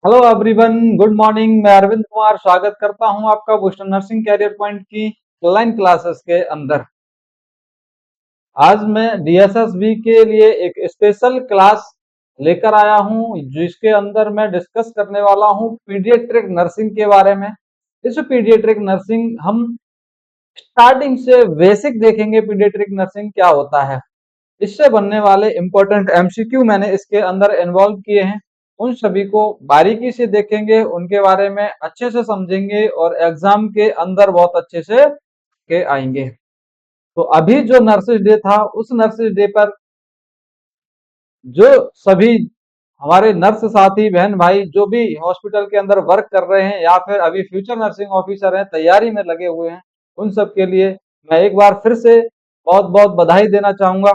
Hello everyone, good morning. मैं अरविंद कुमार स्वागत करता हूं आपका बूस्टर नर्सिंग कैरियर पॉइंट की ऑनलाइन क्लासेस के अंदर। आज मैं डीएसएसबी के लिए एक स्पेशल क्लास लेकर आया हूं, जिसके अंदर मैं डिस्कस करने वाला हूं पीडियाट्रिक नर्सिंग के बारे में। इस पीडियाट्रिक नर्सिंग हम स्टार्टिंग से बेसिक देखेंगे। पीडियाट्रिक नर्सिंग क्या होता है, इससे बनने वाले इंपॉर्टेंट एमसीक्यू मैंने इसके अंदर इन्वॉल्व किए हैं। उन सभी को बारीकी से देखेंगे, उनके बारे में अच्छे से समझेंगे और एग्जाम के अंदर बहुत अच्छे से के आएंगे। तो अभी जो नर्सिस डे था, उस नर्सिस डे पर जो सभी हमारे नर्स साथी बहन भाई जो भी हॉस्पिटल के अंदर वर्क कर रहे हैं या फिर अभी फ्यूचर नर्सिंग ऑफिसर हैं, तैयारी में लगे हुए हैं, उन सब के लिए मैं एक बार फिर से बहुत बहुत बधाई देना चाहूंगा।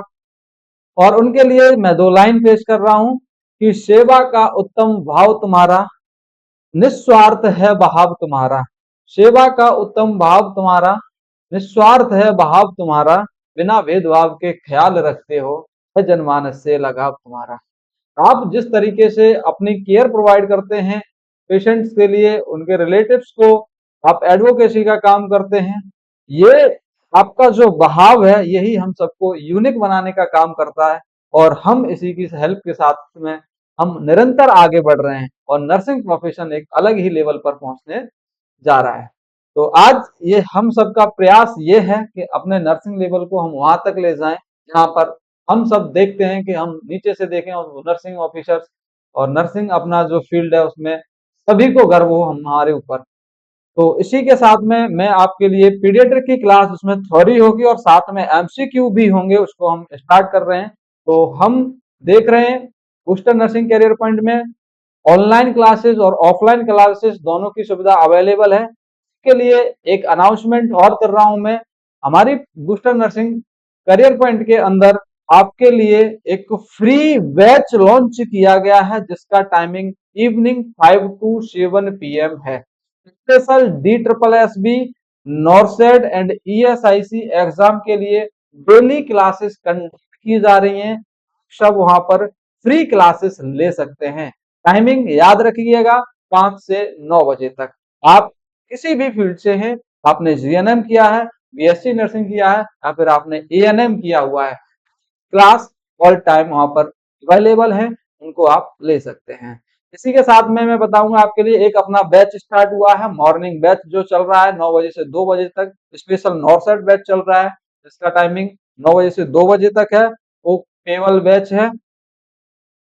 और उनके लिए मैं दो लाइन पेश कर रहा हूं कि सेवा का उत्तम भाव तुम्हारा, निस्वार्थ है बहाव तुम्हारा। सेवा का उत्तम भाव तुम्हारा, निस्वार्थ है बहाव तुम्हारा। बिना भेदभाव के ख्याल रखते हो, है जनमानस से लगाव तुम्हारा। आप जिस तरीके से अपनी केयर प्रोवाइड करते हैं पेशेंट्स के लिए, उनके रिलेटिव्स को, आप एडवोकेसी का काम करते हैं, ये आपका जो बहाव है यही हम सबको यूनिक बनाने का काम करता है। और हम इसी की हेल्प के साथ में हम निरंतर आगे बढ़ रहे हैं और नर्सिंग प्रोफेशन एक अलग ही लेवल पर पहुंचने जा रहा है। तो आज ये हम सबका प्रयास ये है कि अपने नर्सिंग लेवल को हम वहां तक ले जाएं जहां पर हम सब देखते हैं कि हम नीचे से देखें और नर्सिंग ऑफिसर्स और नर्सिंग अपना जो फील्ड है उसमें सभी को गर्व हो हमारे ऊपर। तो इसी के साथ में मैं आपके लिए पीडियाट्रिक की क्लास, उसमें थ्योरी होगी और साथ में एमसीक्यू भी होंगे, उसको हम स्टार्ट कर रहे हैं। तो हम देख रहे हैं बूस्टर नर्सिंग कैरियर पॉइंट में ऑनलाइन क्लासेस और ऑफलाइन क्लासेस दोनों की सुविधा अवेलेबल है। इसके लिए एक अनाउंसमेंट और कर रहा हूं मैं। हमारी बूस्टर नर्सिंग करियर पॉइंट के अंदर आपके लिए एक फ्री बैच लॉन्च किया गया है, जिसका टाइमिंग इवनिंग 5 to 7 PM है। Special D triple S B, NORCET and ESIC exam के लिए डेली क्लासेस कंडक्ट की जा रही हैं। सब वहां पर फ्री क्लासेस ले सकते हैं। टाइमिंग याद रखिएगा, 5 से 9 बजे तक। आप किसी भी फील्ड से हैं, आपने जीएनएम किया है, बीएससी नर्सिंग किया है या फिर आपने एएनएम किया हुआ है, क्लास ऑल टाइम वहां पर अवेलेबल है, उनको आप ले सकते हैं। इसी के साथ में मैं बताऊंगा आपके लिए एक अपना बैच स्टार्ट हुआ है, मॉर्निंग बैच जो चल रहा है 9 बजे से 2 बजे तक। स्पेशल नॉर्सेट बैच चल रहा है, इसका टाइमिंग 9 बजे से 2 बजे तक है। वो पेवल बैच है,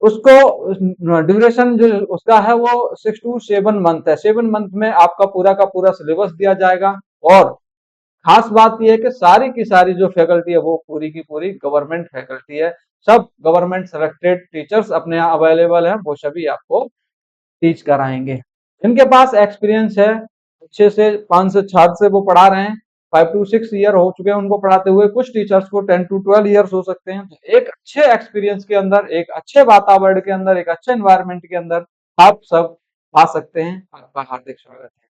उसको ड्यूरेशन जो उसका है वो 6 to 7 मंथ है। 7 मंथ में आपका पूरा का पूरा सिलेबस दिया जाएगा। और खास बात यह है कि सारी की सारी जो फैकल्टी है वो पूरी की पूरी गवर्नमेंट फैकल्टी है। सब गवर्नमेंट सेलेक्टेड टीचर्स अपने यहाँ अवेलेबल हैं, वो सभी आपको टीच कराएंगे। इनके पास एक्सपीरियंस है, अच्छे से 5 से 6 से वो पढ़ा रहे हैं। 5 to 6 ईयर हो चुके हैं उनको पढ़ाते हुए, कुछ टीचर्स को 10 to 12 ईयर्स हो सकते हैं। तो एक अच्छे एक्सपीरियंस के अंदर, एक अच्छे वातावरण के अंदर, एक अच्छे एनवायरनमेंट के अंदर आप सब आ सकते हैं। आपका हार्दिक स्वागत है।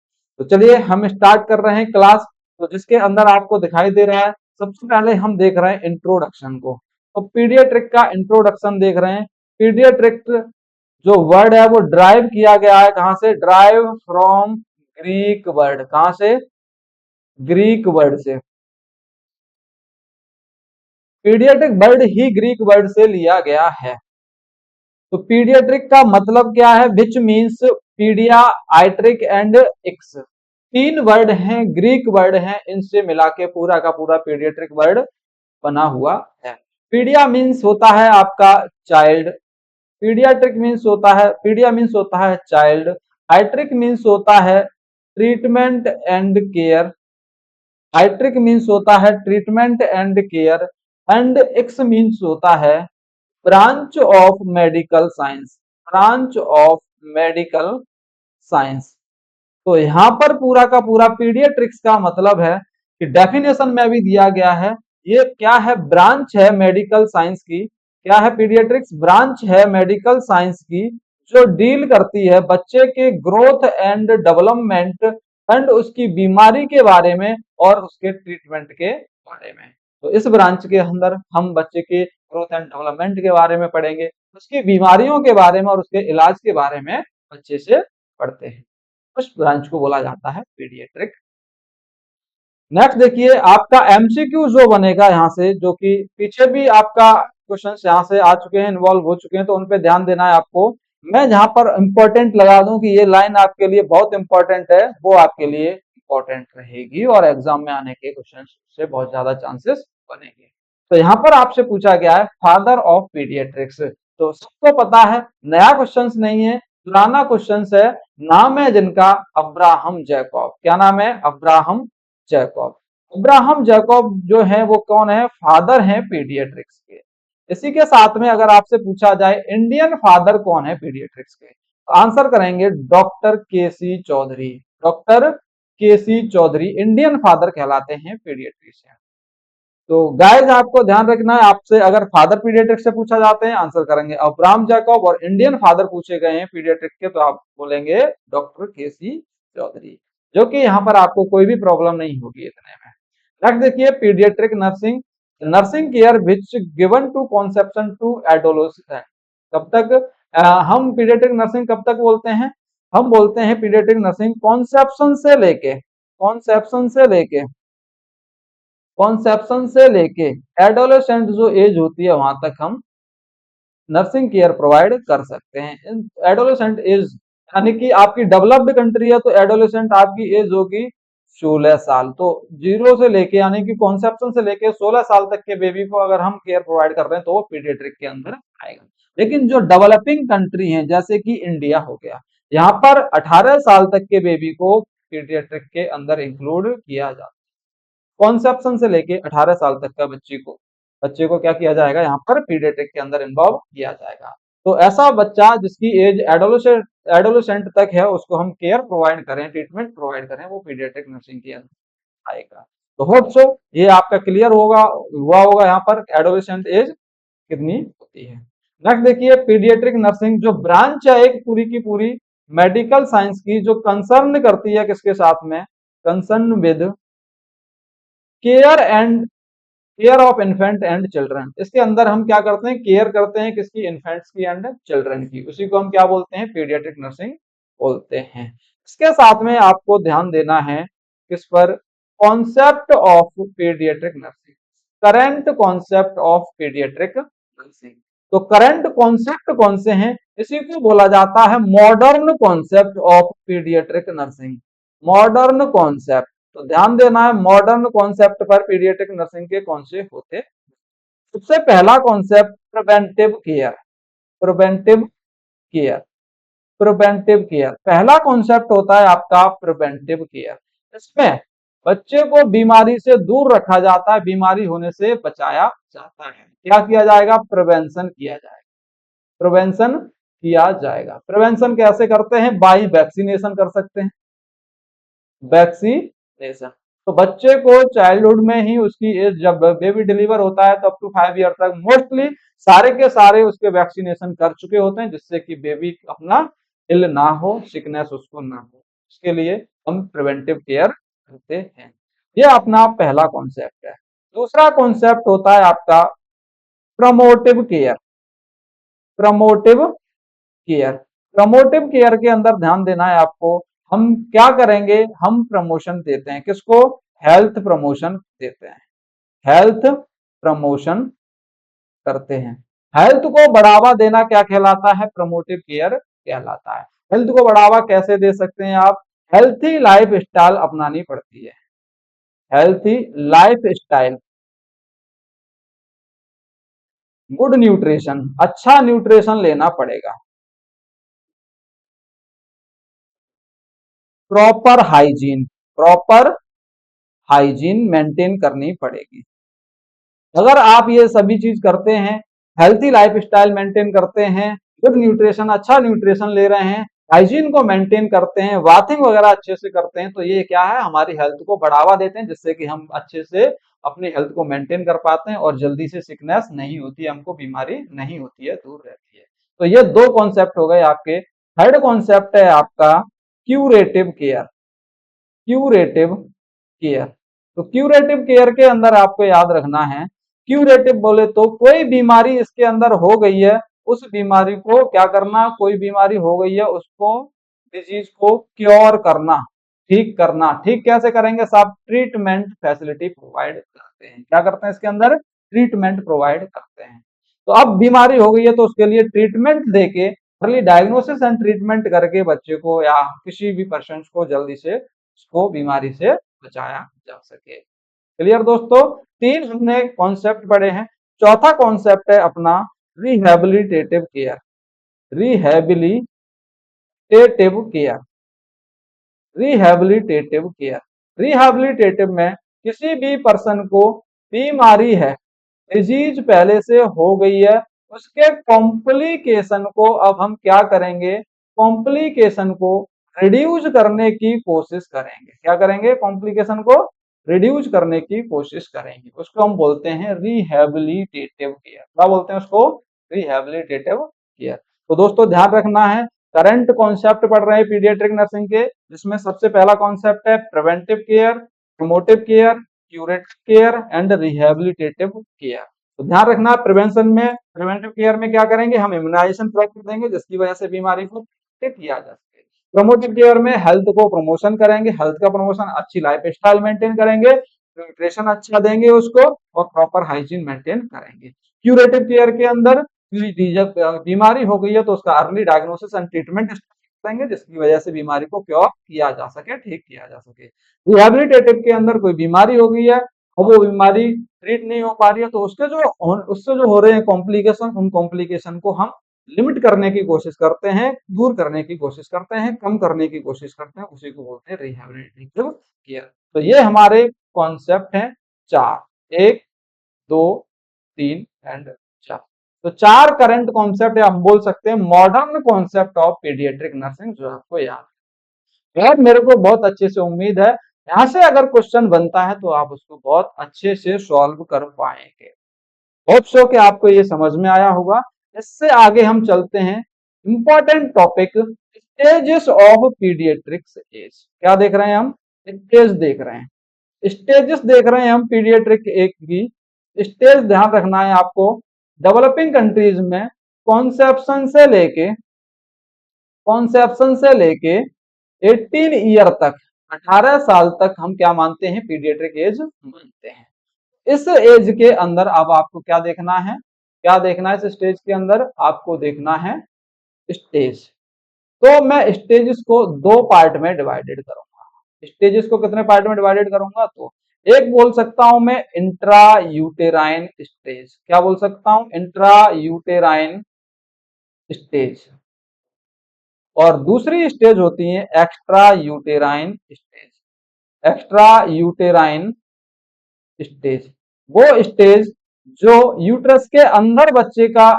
तो चलिए हम स्टार्ट कर रहे हैं क्लास। तो जिसके अंदर आपको दिखाई दे रहा है, सबसे पहले हम देख रहे हैं इंट्रोडक्शन को। तो पीडियाट्रिक का इंट्रोडक्शन देख रहे हैं। पीडियाट्रिक जो वर्ड है वो ड्राइव किया गया है, कहां से? Drive from Greek word. कहां से? ग्रीक वर्ड से। पीडियाट्रिक वर्ड ही ग्रीक वर्ड से लिया गया है। तो पीडियाट्रिक का मतलब क्या है? Which means pedia, iatric and ics. 3 word हैं, ग्रीक वर्ड हैं, इनसे मिला के पूरा का पूरा पीडियाट्रिक वर्ड बना हुआ है। पीडिया मीन्स होता है आपका चाइल्ड, पीडियाट्रिक मीन्स होता है, पीडिया मीन्स होता है चाइल्ड, आइट्रिक मीन्स होता है ट्रीटमेंट एंड केयर, आइट्रिक मीन्स होता है treatment and care, and x means होता है branch of medical science, branch of medical science. तो यहाँ पर पूरा का पूरा पीडियाट्रिक्स का मतलब है कि डेफिनेशन में भी दिया गया है, ये क्या है? ब्रांच है मेडिकल साइंस की। क्या है? पीडियाट्रिक्स ब्रांच है मेडिकल साइंस की, जो डील करती है बच्चे के ग्रोथ एंड डेवलपमेंट एंड उसकी बीमारी के बारे में और उसके ट्रीटमेंट के बारे में। तो इस ब्रांच के अंदर हम बच्चे के ग्रोथ एंड डेवलपमेंट के बारे में पढ़ेंगे, उसकी बीमारियों के बारे में और उसके इलाज के बारे में अच्छे से पढ़ते हैं। उस ब्रांच को बोला जाता है पीडियाट्रिक। नेक्स्ट देखिए आपका एमसीक्यू जो बनेगा यहाँ से, जो कि पीछे भी आपका क्वेश्चंस यहाँ से आ चुके हैं, इन्वॉल्व हो चुके हैं, तो उन पे ध्यान देना है आपको। मैं जहां पर इंपॉर्टेंट लगा दूं कि ये लाइन आपके लिए बहुत इंपॉर्टेंट है, वो आपके लिए इंपॉर्टेंट रहेगी और एग्जाम में आने के क्वेश्चन से बहुत ज्यादा चांसेस बनेंगे। तो यहाँ पर आपसे पूछा गया है फादर ऑफ पीडियाट्रिक्स। तो सबको पता है, नया क्वेश्चन नहीं है, पुराना क्वेश्चन है। नाम है जिनका अब्राहम जैकब। क्या नाम है? Abraham Jacob. अब्राहम जैकब जो है वो कौन है? फादर हैं पीडियाट्रिक्स के। इसी के साथ में अगर आपसे पूछा जाए इंडियन फादर कौन है पीडियाट्रिक्स के, तो आंसर करेंगे डॉक्टर के सी चौधरी। डॉक्टर के सी चौधरी इंडियन फादर कहलाते हैं पीडियाट्रिशियन। तो गाइस आपको ध्यान रखना है, आपसे अगर फादर पीडियाट्रिक्स से पूछा जाते हैं आंसर करेंगे अब्राहम जैकब, और इंडियन फादर पूछे गए हैं पीडियाट्रिक्स के तो आप बोलेंगे डॉक्टर के सी चौधरी, जो कि यहाँ पर आपको कोई भी प्रॉब्लम नहीं होगी इतने में। नेक्स्ट देखिए paediatric nursing, nursing care which given to conception to adolescent. कब तक हम पीडियाट्रिक नर्सिंग कब तक बोलते हैं? हम बोलते हैं पीडियाट्रिक नर्सिंग कॉन्सेप्शन से लेके, कॉन्सेप्शन से लेके, कॉन्सेप्शन से लेके एडोलेसेंट जो एज होती है वहां तक हम नर्सिंग केयर प्रोवाइड कर सकते हैं। एडोलेसेंट एज यानी कि आपकी डेवलप्ड कंट्री है तो एडोलेसेंट आपकी एज होगी 16 साल। तो जीरो से लेके यानी कि कॉन्सेप्शन से लेके 16 साल तक के बेबी को अगर हम केयर प्रोवाइड कर रहे हैं तो वो पीडियाट्रिक के अंदर आएगा। लेकिन जो डेवलपिंग कंट्री है जैसे कि इंडिया हो गया, यहाँ पर 18 साल तक के बेबी को पीडियाट्रिक के अंदर इंक्लूड किया जाता है। कॉन्सेप्शन से लेके 18 साल तक का बच्चे को क्या किया जाएगा? यहाँ पर पीडियाट्रिक के अंदर इन्वॉल्व किया जाएगा। तो ऐसा बच्चा जिसकी एज एडोलेसेंट तक है उसको हम केयर प्रोवाइड करें, ट्रीटमेंट प्रोवाइड करें, वो पीडियाट्रिक नर्सिंग के अंदर आएगा। तो होप सो ये आपका क्लियर हुआ होगा यहाँ पर एडोलेसेंट एज कितनी होती है। नेक्स्ट देखिए पीडियाट्रिक नर्सिंग जो ब्रांच है एक पूरी की पूरी मेडिकल साइंस की, जो कंसर्न करती है किसके साथ में? Concern with care of infant and children. इसके अंदर हम क्या करते हैं? केयर करते हैं किसकी? इन्फेंट्स की एंड चिल्ड्रन की। उसी को हम क्या बोलते हैं? पीडियाट्रिक नर्सिंग बोलते हैं। इसके साथ में आपको ध्यान देना है किस पर? Concept of paediatric nursing, current concept of paediatric nursing. तो करंट कॉन्सेप्ट कौन से हैं? इसी को बोला जाता है modern concept of paediatric nursing. Modern concept, तो ध्यान देना है मॉडर्न कॉन्सेप्ट पर पीडियाट्रिक नर्सिंग के कौन से होते। सबसे पहला concept preventive care. Preventive care, preventive care पहला कॉन्सेप्ट होता है आपका प्रिवेंटिव केयर। इसमें बच्चे को बीमारी से दूर रखा जाता है, बीमारी होने से बचाया जाता है। क्या किया जाएगा? प्रिवेंशन किया जाएगा। प्रिवेंशन किया जाएगा। प्रिवेंशन कैसे करते हैं? बाई वैक्सीनेशन कर सकते हैं, वैक्सीनेशन। तो बच्चे को चाइल्डहुड में ही उसकी एज जब बेबी डिलीवर होता है तो अप टू 5 ईयर तक मोस्टली सारे के सारे उसके वैक्सीनेशन कर चुके होते हैं, जिससे कि बेबी अपना इल ना हो, सिकनेस उसको ना हो। इसके लिए हम प्रिवेंटिव केयर करते हैं। ये अपना पहला कॉन्सेप्ट है। दूसरा कॉन्सेप्ट होता है आपका promotive care. Promotive care, promotive care के अंदर ध्यान देना है आपको। हम क्या करेंगे? हम प्रमोशन देते हैं किसको? हेल्थ प्रमोशन देते हैं, हेल्थ प्रमोशन करते हैं। हेल्थ को बढ़ावा देना क्या कहलाता है? प्रमोटिव केयर कहलाता है। हेल्थ को बढ़ावा कैसे दे सकते हैं आप? हेल्थी लाइफ स्टाइल अपनानी पड़ती है, healthy life style, good nutrition, अच्छा न्यूट्रिशन लेना पड़ेगा, proper hygiene, proper hygiene maintain करनी पड़ेगी। अगर आप ये सभी चीज करते हैं, हेल्थी लाइफ स्टाइल मेंटेन करते हैं, गुड न्यूट्रिशन, अच्छा न्यूट्रिशन ले रहे हैं, हाइजीन को मेंटेन करते हैं, बाथिंग वगैरह अच्छे से करते हैं, तो ये क्या है? हमारी हेल्थ को बढ़ावा देते हैं, जिससे कि हम अच्छे से अपनी हेल्थ को मेंटेन कर पाते हैं और जल्दी से सिकनेस नहीं होती है, हमको बीमारी नहीं होती है, दूर रहती है। तो ये दो कॉन्सेप्ट हो गए आपके। थर्ड कॉन्सेप्ट है आपका क्यूरेटिव केयर। क्यूरेटिव केयर, तो क्यूरेटिव केयर के अंदर आपको याद रखना है, क्यूरेटिव बोले तो कोई बीमारी इसके अंदर हो गई है उस बीमारी को क्या करना, कोई बीमारी हो गई है उसको, डिजीज को क्योर करना, ठीक करना। ठीक कैसे करेंगे साहब, ट्रीटमेंट फैसिलिटी प्रोवाइड करते हैं। क्या करते हैं इसके अंदर, ट्रीटमेंट प्रोवाइड करते हैं। तो अब बीमारी हो गई है तो उसके लिए ट्रीटमेंट देके, अर्ली डायग्नोसिस एंड ट्रीटमेंट करके बच्चे को या किसी भी पर्सन को जल्दी से उसको बीमारी से बचाया जा सके। क्लियर दोस्तों, तीन हमने कॉन्सेप्ट पढ़े हैं। चौथा कॉन्सेप्ट है अपना rehabilitative care. Rehabilitative care, rehabilitative care. Rehabilitative में किसी भी पर्सन को बीमारी है, डिजीज पहले से हो गई है, उसके कॉम्प्लिकेशन को अब हम क्या करेंगे, कॉम्प्लिकेशन को रिड्यूस करने की कोशिश करेंगे। क्या करेंगे, कॉम्प्लिकेशन को रिड्यूस करने की कोशिश करेंगे। उसको हम बोलते हैं रिहैबिलिटेटिव केयर। क्या बोलते हैं उसको, रिहैबिलिटेटिव केयर। तो दोस्तों ध्यान रखना है, करंट कॉन्सेप्ट पढ़ रहे हैं पीडियाट्रिक नर्सिंग के, जिसमें सबसे पहला कॉन्सेप्ट है preventive care, promotive care, curative care and rehabilitative care. तो ध्यान रखना, प्रिवेंशन में, प्रिवेंटिव केयर में क्या करेंगे, हम इम्यूनाइजेशन प्रोवाइड देंगे जिसकी वजह से बीमारी को ठीक किया जा सके। प्रोमोटिव केयर में हेल्थ को प्रमोशन करेंगे, हेल्थ का प्रमोशन, अच्छी लाइफ स्टाइल मेंटेन करेंगे, न्यूट्रिशन अच्छा देंगे उसको और प्रॉपर हाइजीन मेंटेन करेंगे। क्यूरेटिव केयर के अंदर जब बीमारी हो गई है तो उसका अर्ली डायग्नोसिस एंड ट्रीटमेंट देंगे जिसकी वजह से बीमारी को क्योर किया जा सके, ठीक किया जा सके। रिहैबिलिटेटिव के अंदर कोई बीमारी हो गई है और वो बीमारी ट्रीट नहीं हो पा रही है तो उससे जो हो रहे हैं कॉम्प्लिकेशन, उन कॉम्प्लिकेशन को हम लिमिट करने की कोशिश करते हैं, दूर करने की कोशिश करते हैं, कम करने की कोशिश करते हैं, उसी को बोलते हैं रिहैबिलिटेटिव केयर। तो ये हमारे कॉन्सेप्ट हैं चार, 1, 2, 3 एंड 4। तो चार करंट कॉन्सेप्ट या हम बोल सकते हैं modern concept of paediatric nursing जो आपको याद है। यार मेरे को बहुत अच्छे से उम्मीद है यहाँ से अगर क्वेश्चन बनता है तो आप उसको बहुत अच्छे से सॉल्व कर पाएंगे। होप सो कि आपको ये समझ में आया होगा। इससे आगे हम चलते हैं important topic, stages of paediatrics age. क्या देख रहे हैं हम, स्टेज देख रहे हैं, स्टेजेस देख रहे हैं हम पीडियाट्रिक एज की। स्टेज ध्यान रखना है आपको, डेवलपिंग कंट्रीज में कॉन्सेप्शन से लेके 18 ईयर तक, 18 साल तक हम क्या मानते हैं, पीडियाट्रिक एज मानते हैं। इस एज के अंदर अब आपको क्या देखना है, क्या देखना है इस स्टेज के अंदर, आपको देखना है स्टेज। तो मैं स्टेजेस को दो पार्ट में डिवाइडेड करूंगा। स्टेजेस को कितने पार्ट में डिवाइडेड करूंगा, तो एक बोल सकता हूं मैं इंट्रा यूटेराइन स्टेज। क्या बोल सकता हूं, इंट्रा यूटेराइन स्टेज। और दूसरी स्टेज होती है extra uterine stage. Extra uterine stage वो स्टेज जो यूट्रस के अंदर बच्चे का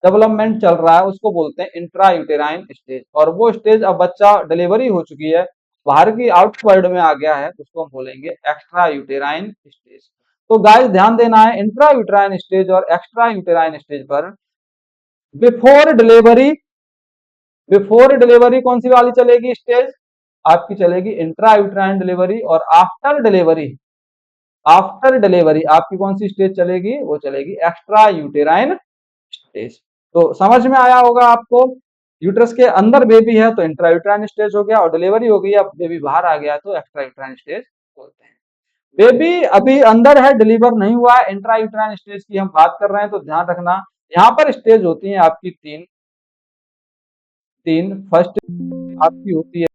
डेवलपमेंट चल रहा है उसको बोलते हैं इंट्रा यूटेराइन स्टेज। और वो स्टेज अब बच्चा डिलीवरी हो चुकी है, बाहर की आउट वर्ल्ड में आ गया है, उसको हम बोलेंगे एक्स्ट्रा यूटेराइन स्टेज। तो गाइस ध्यान देना है, इंट्रा यूटेराइन स्टेज और एक्स्ट्रा यूटेराइन स्टेज पर बिफोर डिलीवरी, बिफोर डिलीवरी कौन सी वाली चलेगी स्टेज, आपकी चलेगी इंट्रा यूटेराइन डिलीवरी। और आफ्टर डिलीवरी, आफ्टर डिलीवरी आपकी कौन सी स्टेज चलेगी, वो चलेगी एक्स्ट्रा यूटेराइन स्टेज। तो समझ में आया होगा आपको, यूट्रस के अंदर बेबी है तो इंट्रा यूटेराइन स्टेज हो गया, और डिलीवरी हो गई अब बेबी बाहर आ गया तो एक्स्ट्रा यूटेराइन स्टेज बोलते हैं। बेबी अभी अंदर है, डिलीवर नहीं हुआ है, इंट्रा यूटेराइन स्टेज की हम बात कर रहे हैं। तो ध्यान रखना यहाँ पर स्टेज होती है आपकी तीन, फर्स्ट आपकी होती है,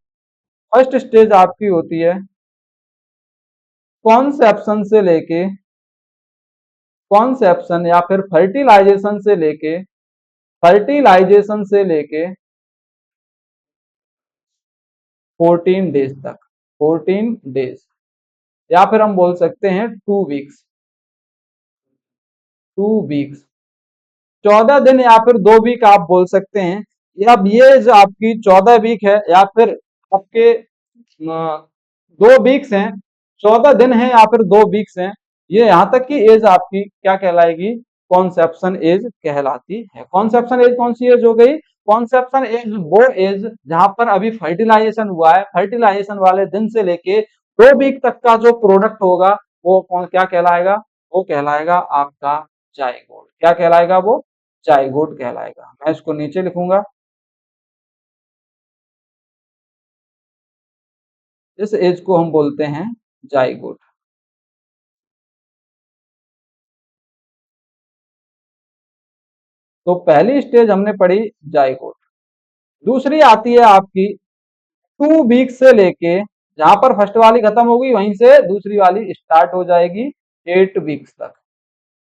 फर्स्ट स्टेज आपकी होती है कॉन्सेप्शन से लेके, कॉन्सेप्शन या फिर फर्टिलाइजेशन से लेके, फर्टिलाइजेशन से लेके 14 डेज तक, 14 डेज या फिर हम बोल सकते हैं 2 वीक्स, 2 वीक्स, 14 दिन या फिर 2 वीक आप बोल सकते हैं। अब ये जो आपकी 14 वीक है या फिर आपके 2 वीक्स हैं, 14 दिन है या फिर 2 वीक्स हैं, ये यहाँ तक की एज आपकी क्या कहलाएगी, कॉन्सेप्शन एज कहलाती है। कॉन्सेप्शन एज कौन सी एज हो गई, कॉन्सेप्शन एज वो एज जहां पर अभी फर्टिलाइजेशन हुआ है, फर्टिलाइजेशन वाले दिन से लेके 2 वीक तक का जो प्रोडक्ट होगा वो कौन क्या कहलाएगा, वो कहलाएगा आपका जायगोट। क्या कहलाएगा वो, जाइगोट कहलाएगा। मैं इसको नीचे लिखूंगा। इस एज को हम बोलते हैं जाइगोट। तो पहली स्टेज हमने पढ़ी जाइगोट। दूसरी आती है आपकी 2 वीक से लेके, जहां पर फर्स्ट वाली खत्म होगी वहीं से दूसरी वाली स्टार्ट हो जाएगी 8 वीक्स तक।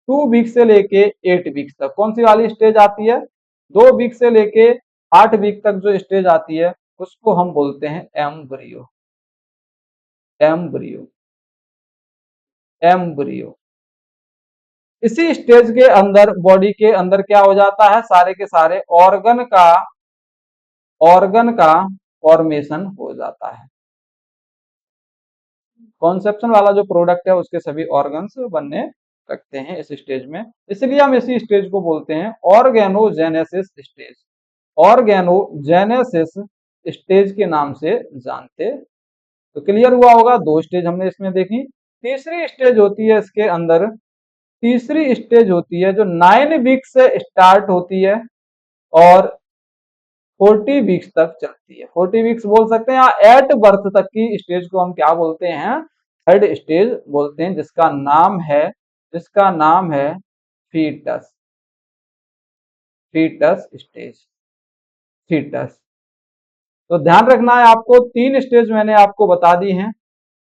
2 वीक से लेके 8 वीक्स तक कौन सी वाली स्टेज आती है? 2 वीक से लेके 8 वीक तक जो स्टेज आती है उसको हम बोलते हैं एम्ब्रियो। एम्ब्रियो। एम्ब्रियो। इसी स्टेज के अंदर बॉडी के अंदर क्या हो जाता है, सारे के सारे ऑर्गन का फॉर्मेशन हो जाता है। कॉन्सेप्शन वाला जो प्रोडक्ट है उसके सभी ऑर्गन्स बनने लगते हैं इस स्टेज में, इसलिए हम इसी स्टेज को बोलते हैं ऑर्गेनोजेनेसिस स्टेज। ऑर्गेनोजेनेसिस स्टेज के नाम से जानते। तो क्लियर हुआ होगा, 2 स्टेज हमने इसमें देखी। तीसरी स्टेज होती है इसके अंदर, तीसरी स्टेज होती है जो 9 वीक से स्टार्ट होती है और 40 वीक्स तक चलती है। 40 वीक्स बोल सकते हैं, या एट बर्थ तक की स्टेज को हम क्या बोलते हैं? थर्ड स्टेज बोलते हैं, जिसका नाम है फीटस। Foetus stage. फीटस। तो ध्यान रखना है आपको, 3 स्टेज मैंने आपको बता दी हैं।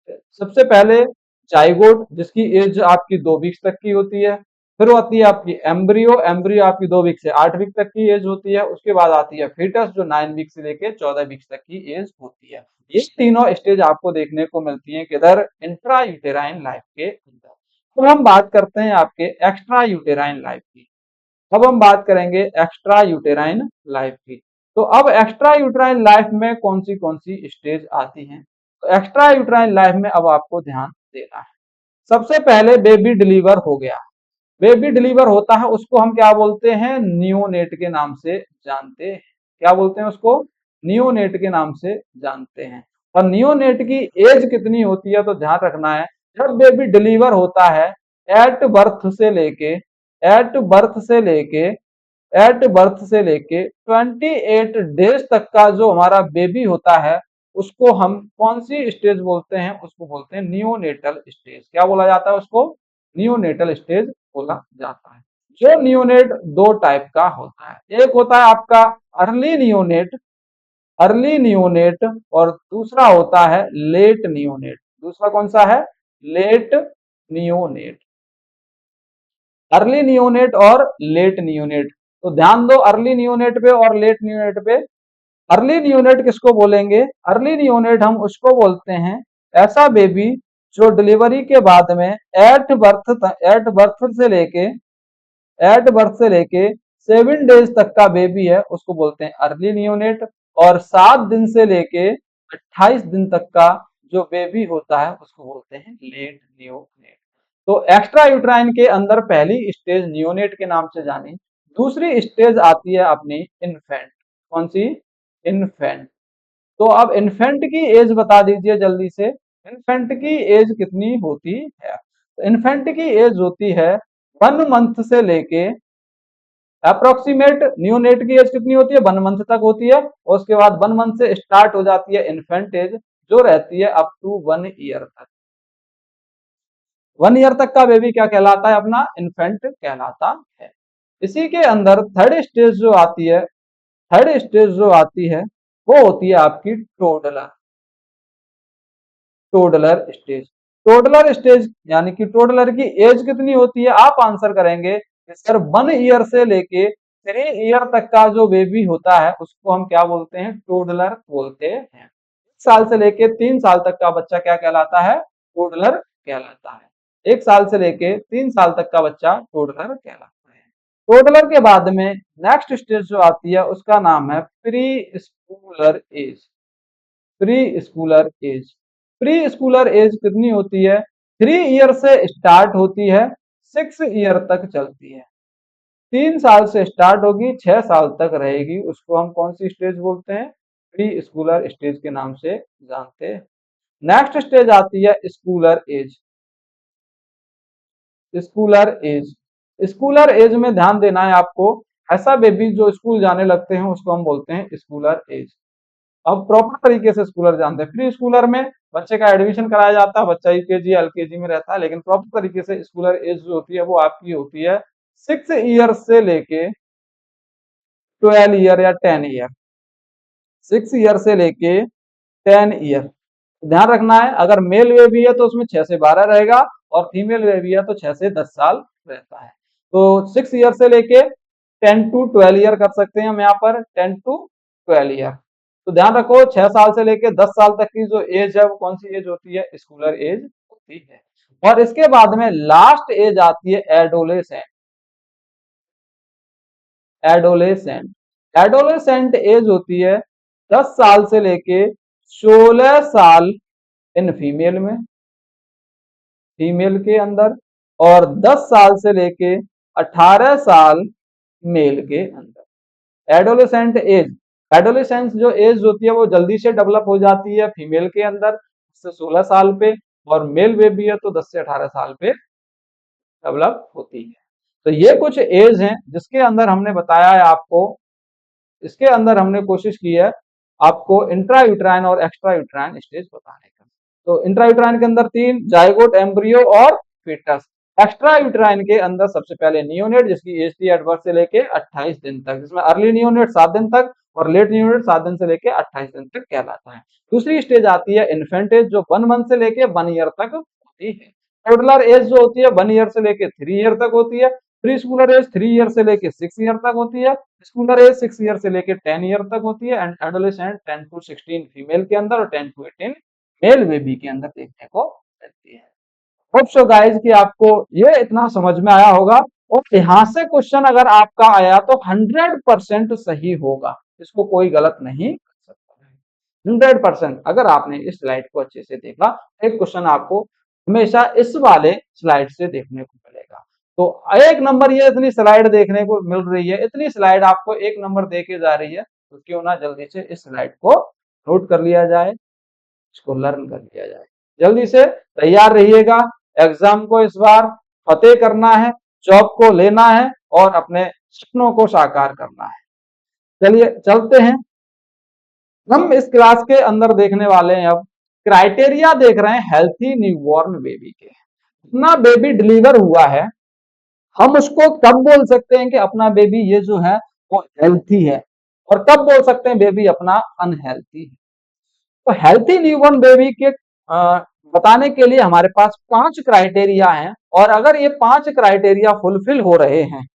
सबसे पहले जाइगोट, जिसकी एज आपकी 2 वीक्स तक की होती है। फिर आती है आपकी एम्ब्रियो। एम्ब्रियो आपकी 2 वीक से 8 वीक तक की एज होती है। उसके बाद आती है फीटस, जो 9 वीक से लेके 14 वीक्स तक की एज होती है। ये तीनों स्टेज आपको देखने को मिलती है किधर? इंट्रा यूटेराइन लाइफ के अंदर। तो हम बात करते हैं आपके एक्स्ट्रा यूटेराइन लाइफ की। अब हम बात करेंगे एक्स्ट्रा यूटेराइन लाइफ की। तो अब एक्स्ट्रा यूटेराइन लाइफ में कौन सी स्टेज आती हैं? तो एक्स्ट्रा यूटेराइन लाइफ में अब आपको ध्यान देना है। सबसे पहले बेबी डिलीवर हो गया। बेबी डिलीवर होता है, उसको हम क्या बोलते हैं? नियोनेट के नाम से जानते हैं। क्या बोलते हैं उसको? नियोनेट के नाम से जानते हैं। और नियोनेट की एज कितनी होती है? तो ध्यान रखना है, जब बेबी डिलीवर होता है एट बर्थ से लेके एट बर्थ से लेके एट बर्थ से लेके 28 डेज तक का जो हमारा बेबी होता है उसको हम कौन सी स्टेज बोलते हैं? उसको बोलते हैं नियोनेटल स्टेज। क्या बोला जाता है उसको? नियोनेटल स्टेज बोला जाता है। जो नियोनेट 2 टाइप का होता है, एक होता है आपका अर्ली नियोनेट, अर्ली नियोनेट, और दूसरा होता है लेट नियोनेट। दूसरा कौन सा है? Late neonate. अर्ली नियोनेट और लेट नियोनेट। तो ध्यान दो अर्ली नियोनेट पे और लेट नियोनेट पे। अर्ली नियोनेट किसको बोलेंगे? अर्ली नियोनेट हम उसको बोलते हैं ऐसा बेबी जो डिलीवरी के बाद में एट बर्थ से लेके 7 डेज तक का बेबी है उसको बोलते हैं अर्ली नियोनेट। और 7 दिन से लेके 28 दिन तक का जो बेबी होता है उसको बोलते हैं लेट नियोनेट। तो एक्स्ट्रा यूट्राइन के अंदर पहली स्टेज नियोनेट के नाम से जानी। दूसरी स्टेज आती है अपनी इन्फेंट। कौन सी? इन्फेंट। तो अब इन्फेंट की एज बता दीजिए जल्दी से। इन्फेंट की एज कितनी होती है? तो इन्फेंट की एज होती है 1 मंथ से लेके अप्रोक्सीमेट। नियोनेट की एज कितनी होती है? 1 मंथ तक होती है, और उसके बाद 1 मंथ से स्टार्ट हो जाती है इन्फेंट एज, जो रहती है अप टू 1 ईयर तक। 1 ईयर तक का बेबी क्या कहलाता है? अपना इन्फेंट कहलाता है। इसी के अंदर थर्ड स्टेज जो आती है वो होती है आपकी toddler. Toddler stage. Toddler stage यानी कि टोडलर की एज कितनी होती है? आप आंसर करेंगे कि सर 1 ईयर से लेके 3 ईयर तक का जो बेबी होता है उसको हम क्या बोलते हैं? टोडलर बोलते हैं। 1 साल से लेके 3 साल तक का बच्चा क्या कहलाता है? टोडलर कहलाता है। 1 साल से लेके 3 साल तक का बच्चा टोडलर कहलाता है। टोडलर के बाद में नेक्स्ट स्टेज जो आती है उसका नाम है preschooler age. Preschooler age. Preschooler age कितनी होती है? 3 ईयर से स्टार्ट होती है, 6 ईयर तक चलती है। 3 साल से स्टार्ट होगी, 6 साल तक रहेगी, उसको हम कौन सी स्टेज बोलते हैं? प्री स्कूलर स्टेज के नाम से जानते हैं। नेक्स्ट स्टेज आती है schooler age. Schooler age. Schooler age में ध्यान देना है आपको, ऐसा बेबी जो स्कूल जाने लगते हैं उसको हम बोलते हैं स्कूलर एज। अब प्रॉपर तरीके से स्कूलर जानते हैं, प्री स्कूलर में बच्चे का एडमिशन कराया जाता है, बच्चा यूकेजी एलकेजी में रहता है, लेकिन प्रॉपर तरीके से स्कूलर एज जो होती है वो आपकी होती है 6 ईयर से लेके 12 ईयर या 10 ईयर। 6 ईयर से लेके 10 ईयर। ध्यान रखना है, अगर मेल बेबी है तो उसमें 6 से 12 रहेगा, और फीमेल बेबी है तो 6 से 10 साल रहता है। तो 6 ईयर से लेके 10 to 12 ईयर कर सकते हैं हम यहाँ पर, 10 to 12 ईयर। तो ध्यान रखो 6 साल से लेके 10 साल तक की जो एज है वो कौन सी एज होती है, स्कूलर एज होती है। और इसके बाद में लास्ट एज आती है एडोलेसेंट। एडोलेसेंट एडोलेसेंट एज होती है 10 साल से लेके 16 साल इन फीमेल के अंदर, और 10 साल से लेके 18 साल मेल के अंदर। एडोलेसेंट एज, एडोलेसेंस जो एज होती है वो जल्दी से डेवलप हो जाती है फीमेल के अंदर से 16 साल पे, और मेल बेबी है तो 10 से 18 साल पे डेवलप होती है। तो ये कुछ एज हैं जिसके अंदर हमने बताया है आपको, इसके अंदर हमने कोशिश की है आपको इंट्रा यूट्राइन और एक्स्ट्रा यूट्राइन स्टेज बताने का। तो इंट्रा यूट्राइन के अंदर 3, जाइगोट, एम्ब्रियो और फीटस। एक्स्ट्रा यूट्राइन के अंदर सबसे पहले नियोनेट जिसकी एज थी एट बर्थ से लेके 28 दिन तक, जिसमें अर्ली नियोनेट 7 दिन तक और लेट नियोनेट 7 दिन से लेके 28 दिन तक कहलाता है। दूसरी स्टेज आती है इन्फेंट एज जो 1 मंथ से लेके 1 ईयर तक होती है। टोडलर एज जो होती है 1 ईयर से लेके 3 ईयर तक होती है। प्री स्कूलर एज 3 ईयर से लेके 6 ईयर तक होती है। स्कूलर एज 6 ईयर से लेके 10 ईयर तक होती है। एंड एडोलेसेंट 10 to 16 फीमेल के अंदर और 10 to 18 मेल बेबी के अंदर देखने को मिलती है। होप सो गाइस कि आपको ये इतना समझ में आया होगा, और यहाँ से क्वेश्चन अगर आपका आया तो 100% सही होगा, इसको कोई गलत नहीं कर सकता। 100% अगर आपने इस स्लाइड को अच्छे से देखा, एक क्वेश्चन आपको हमेशा इस वाले स्लाइड से देखने को मिलेगा। तो एक नंबर ये इतनी स्लाइड देखने को मिल रही है, इतनी स्लाइड आपको एक नंबर देके जा रही है, तो क्यों ना जल्दी से इस स्लाइड को नोट कर लिया जाए, इसको लर्न कर लिया जाए। जल्दी से तैयार रहिएगा, एग्जाम को इस बार फतेह करना है, जॉब को लेना है और अपने सपनों को साकार करना है। चलिए चलते हैं, हम इस क्लास के अंदर देखने वाले हैं अब क्राइटेरिया देख रहे हैं हेल्थी न्यूबॉर्न बेबी के। अपना बेबी डिलीवर हुआ है, हम उसको कब बोल सकते हैं कि अपना बेबी ये जो है वो हेल्थी है, और कब बोल सकते हैं बेबी अपना अनहेल्थी है। तो हेल्थी न्यूबॉर्न बेबी के बताने के लिए हमारे पास 5 क्राइटेरिया हैं, और अगर ये 5 क्राइटेरिया फुलफिल हो रहे हैं,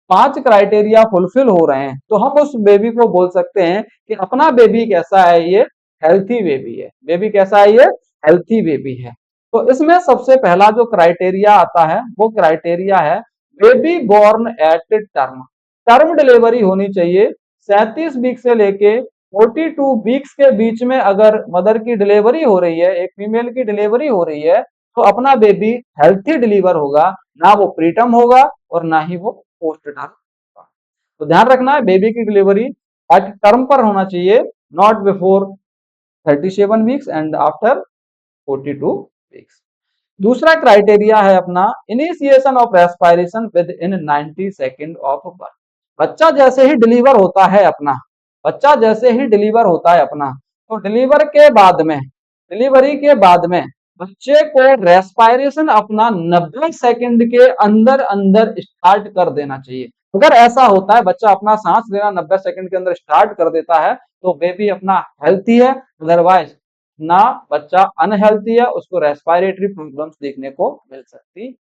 5 क्राइटेरिया फुलफिल हो रहे हैं, तो हम उस बेबी को बोल सकते हैं कि अपना बेबी कैसा है, ये हेल्थी बेबी है। बेबी कैसा है, ये हेल्थी बेबी है। तो इसमें सबसे पहला जो क्राइटेरिया आता है वो क्राइटेरिया है baby born at term. Term delivery होनी चाहिए 37 वीक से लेके 42 वीक्स के बीच में। अगर मदर की डिलीवरी हो रही है, एक फीमेल की डिलीवरी हो रही है, तो अपना बेबी हेल्थी डिलीवर होगा, ना वो प्रीटर्म होगा और ना ही वो पोस्ट टर्म होगा। तो ध्यान रखना है बेबी की डिलीवरी एट टर्म पर होना चाहिए, not before 37 weeks and after 42 weeks. दूसरा क्राइटेरिया है अपना initiation of respiration with in 90 second of birth. बच्चा जैसे ही डिलीवर होता है अपना, बच्चा जैसे ही डिलीवर होता है अपना, तो डिलीवरी के बाद में बच्चे को रेस्पिरेशन अपना 90 सेकेंड के अंदर अंदर स्टार्ट कर देना चाहिए। अगर ऐसा होता है, बच्चा अपना सांस लेना 90 सेकेंड के अंदर स्टार्ट कर देता है, तो बेबी अपना हेल्थी है। अदरवाइज ना बच्चा अनहेल्थी है, उसको रेस्पिरेटरी प्रॉब्लम्स देखने को मिल सकती।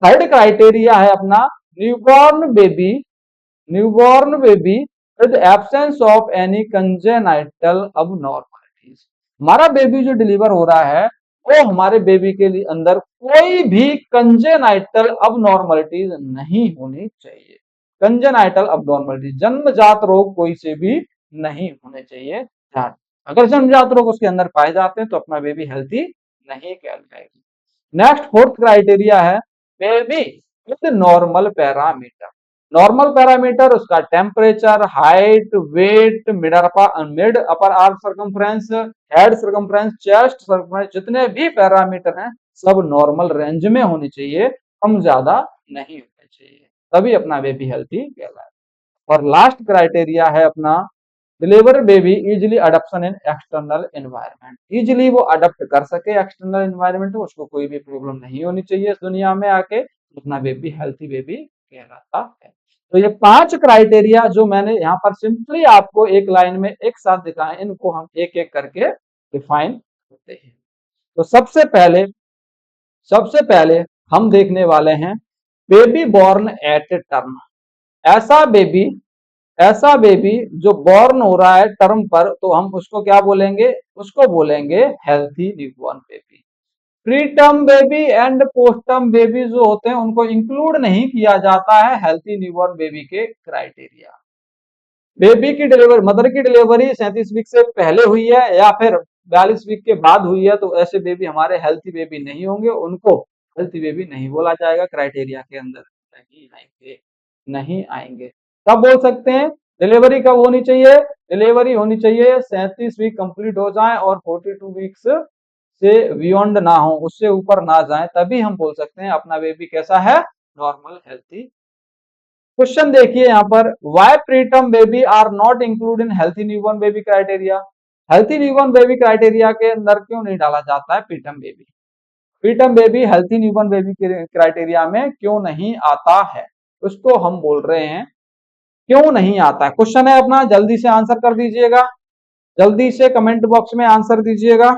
थर्ड क्राइटेरिया है अपना newborn baby with absence of any congenital abnormalities. हमारा बेबी जो डिलीवर हो रहा है वो हमारे बेबी के लिए अंदर कोई भी कंजेनाइटल अबनॉर्मलिटीज नहीं होनी चाहिए। कंजेनाइटल अबनॉर्मलिटीज, जन्मजात रोग कोई से भी नहीं होने चाहिए। ध्यान, अगर जन्मजात रोग उसके अंदर पाए जाते हैं तो अपना बेबी हेल्थी नहीं कहलाएगी। नेक्स्ट फोर्थ क्राइटेरिया है baby with normal parameter. Normal parameter उसका temperature, height, weight, mid upper arm circumference, head circumference, chest circumference, जितने भी पैरामीटर हैं सब नॉर्मल रेंज में होने चाहिए, कम ज्यादा नहीं होने चाहिए। तभी अपना बेबी हेल्थी कहलाए। और लास्ट क्राइटेरिया है अपना डिलीवर बेबी इजिली अडप्शन इन एक्सटर्नल एनवायरनमेंट, इजिली वो अडप्ट कर सके एक्सटर्नल एनवायरनमेंट में, उसको कोई भी प्रॉब्लम नहीं होनी चाहिए इस दुनिया में आके, अपना बेबी हेल्थी बेबी कहलाता है। तो ये 5 क्राइटेरिया जो मैंने यहाँ पर सिंपली आपको एक लाइन में एक साथ दिखाए, इनको हम एक एक करके डिफाइन करते हैं। तो सबसे पहले हम देखने वाले हैं बेबी बॉर्न एट टर्म। ऐसा बेबी ऐसा बेबी जो बॉर्न हो रहा है टर्म पर, तो हम उसको क्या बोलेंगे, उसको बोलेंगे healthy newborn baby. Pre term baby and post term baby जो होते हैं उनको इंक्लूड नहीं किया जाता है हेल्थी न्यूबॉर्न बेबी के क्राइटेरिया। बेबी की डिलीवरी, मदर की डिलीवरी 37 वीक से पहले हुई है या फिर 42 वीक के बाद हुई है, तो ऐसे बेबी हमारे हेल्थी बेबी नहीं होंगे, उनको हेल्थी बेबी नहीं बोला जाएगा, क्राइटेरिया के अंदर नहीं आएंगे। कब बोल सकते हैं, डिलीवरी कब होनी चाहिए, डिलीवरी होनी चाहिए 37 वीक कंप्लीट हो जाए और 42 वीक्स से बियॉन्ड ना हो, उससे ऊपर ना जाए, तभी हम बोल सकते हैं अपना बेबी कैसा है, नॉर्मल हेल्थी। क्वेश्चन देखिए यहाँ पर, why preterm baby are not include in healthy newborn baby criteria. Healthy newborn baby criteria के अंदर क्यों नहीं डाला जाता है preterm baby, preterm baby healthy newborn baby के क्राइटेरिया में क्यों नहीं आता है, उसको हम बोल रहे हैं क्यों नहीं आता है। क्वेश्चन है अपना, जल्दी से आंसर कर दीजिएगा, जल्दी से कमेंट बॉक्स में आंसर दीजिएगा,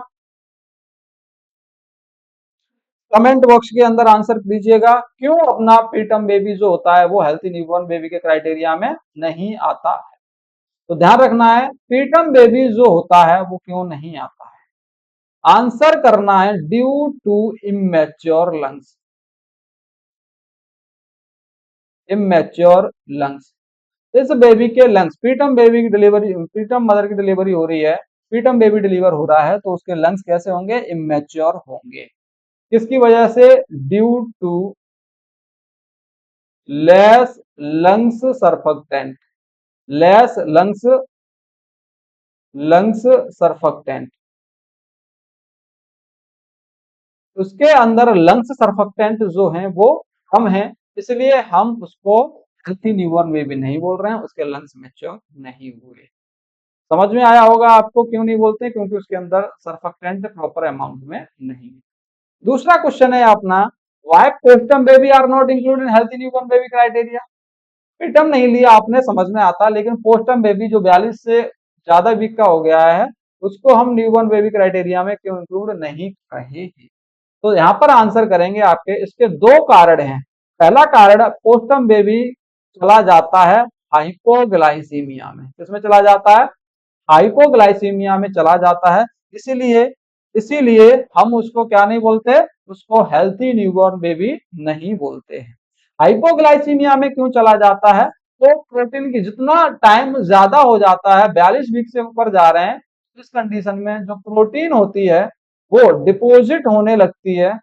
कमेंट बॉक्स के अंदर आंसर दीजिएगा क्यों अपना प्रीटर्म बेबी जो होता है वो हेल्थी न्यूबॉर्न बेबी के क्राइटेरिया में नहीं आता है। तो ध्यान रखना है, प्रीटर्म बेबी जो होता है वो क्यों नहीं आता है, आंसर करना है due to immature lungs, immature lungs. इस बेबी के लंग्स, प्रीटर्म बेबी की डिलीवरी, प्रीटर्म मदर की डिलीवरी हो रही है, प्रीटर्म बेबी डिलीवर हो रहा है, तो उसके लंग्स कैसे होंगे, इमेच्योर होंगे। किसकी वजह से, due to less lungs surfactant, less lungs surfactant, उसके अंदर लंग्स सर्फेक्टेंट जो हैं वो कम है, इसलिए हम उसको हेल्थी न्यूबॉर्न बेबी नहीं बोल रहे हैं, उसके लंग्स मैच्योर नहीं हुए। समझ में आया होगा आपको क्यों नहीं बोलते, क्योंकि उसके अंदर सर्फेक्टेंट प्रॉपर अमाउंट में नहीं है। दूसरा क्वेश्चन है अपना, why postterm baby are not included in healthy newborn baby criteria. Preterm नहीं लिया आपने, समझ में आता, लेकिन पोस्टम बेबी जो 42 से ज्यादा वीक का हो गया है उसको हम न्यूबॉर्न बेबी क्राइटेरिया में क्यों इंक्लूड नहीं रहे हैं। तो यहाँ पर आंसर करेंगे आपके, इसके 2 कारण हैं। पहला कारण, पोस्टम बेबी चला जाता है हाइपोग्लाइसीमिया में, किसमें चला जाता है, हाइपोग्लाइसीमिया में चला जाता है, इसीलिए इसीलिए हम उसको क्या नहीं बोलते, उसको हेल्थी न्यूबॉर्न बेबी नहीं बोलते हैं। हाइपोग्लाइसीमिया में क्यों चला जाता है, तो प्रोटीन की जितना टाइम ज्यादा हो जाता है, 42 वीक से ऊपर जा रहे हैं, इस कंडीशन में जो प्रोटीन होती है वो डिपोजिट होने लगती है,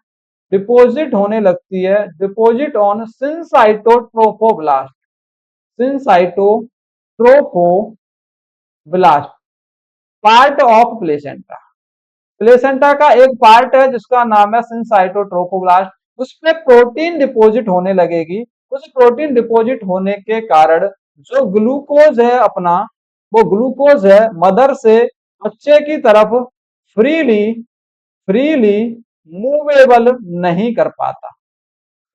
deposit on syncytiotrophoblast, syncytiotrophoblast part of placenta. Placenta का एक पार्ट है जिसका नाम है सिंसाइटोट्रोफोब्लास्ट, उसमें प्रोटीन डिपॉजिट होने लगेगी। उस प्रोटीन डिपॉजिट होने के कारण जो ग्लूकोज है अपना, वो ग्लूकोज है मदर से बच्चे की तरफ फ्रीली फ्रीली मूवेबल नहीं कर पाता,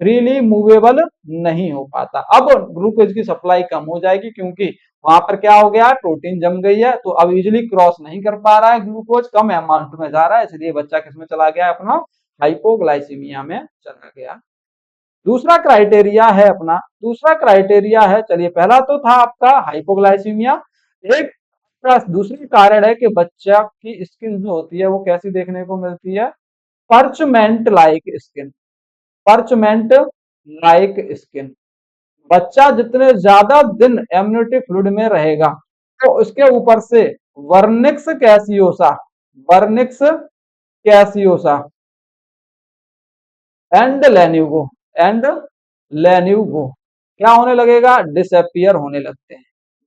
फ्रीली मूवेबल नहीं हो पाता। अब ग्लूकोज की सप्लाई कम हो जाएगी, क्योंकि वहां पर क्या हो गया, प्रोटीन जम गई है, तो अब इजिली क्रॉस नहीं कर पा रहा है, ग्लूकोज कम अमाउंट में जा रहा है, इसलिए बच्चा किसमें चला गया, अपना हाइपोग्लाइसीमिया में चला गया। दूसरा क्राइटेरिया है अपना, दूसरा क्राइटेरिया है, चलिए पहला तो था आपका हाइपोग्लाइसीमिया, एक दूसरी कारण है कि बच्चा की स्किन जो होती है वो कैसी देखने को मिलती है, parchment like skin, parchment like skin. बच्चा जितने ज्यादा दिन एम्यूनिटी फ्लूइड में रहेगा, तो उसके ऊपर से वर्निक्स कैसियोसा, वर्निक्स कैसियोसा एंड लेन्यूगो क्या होने लगेगा, डिसअपियर होने लगते हैं,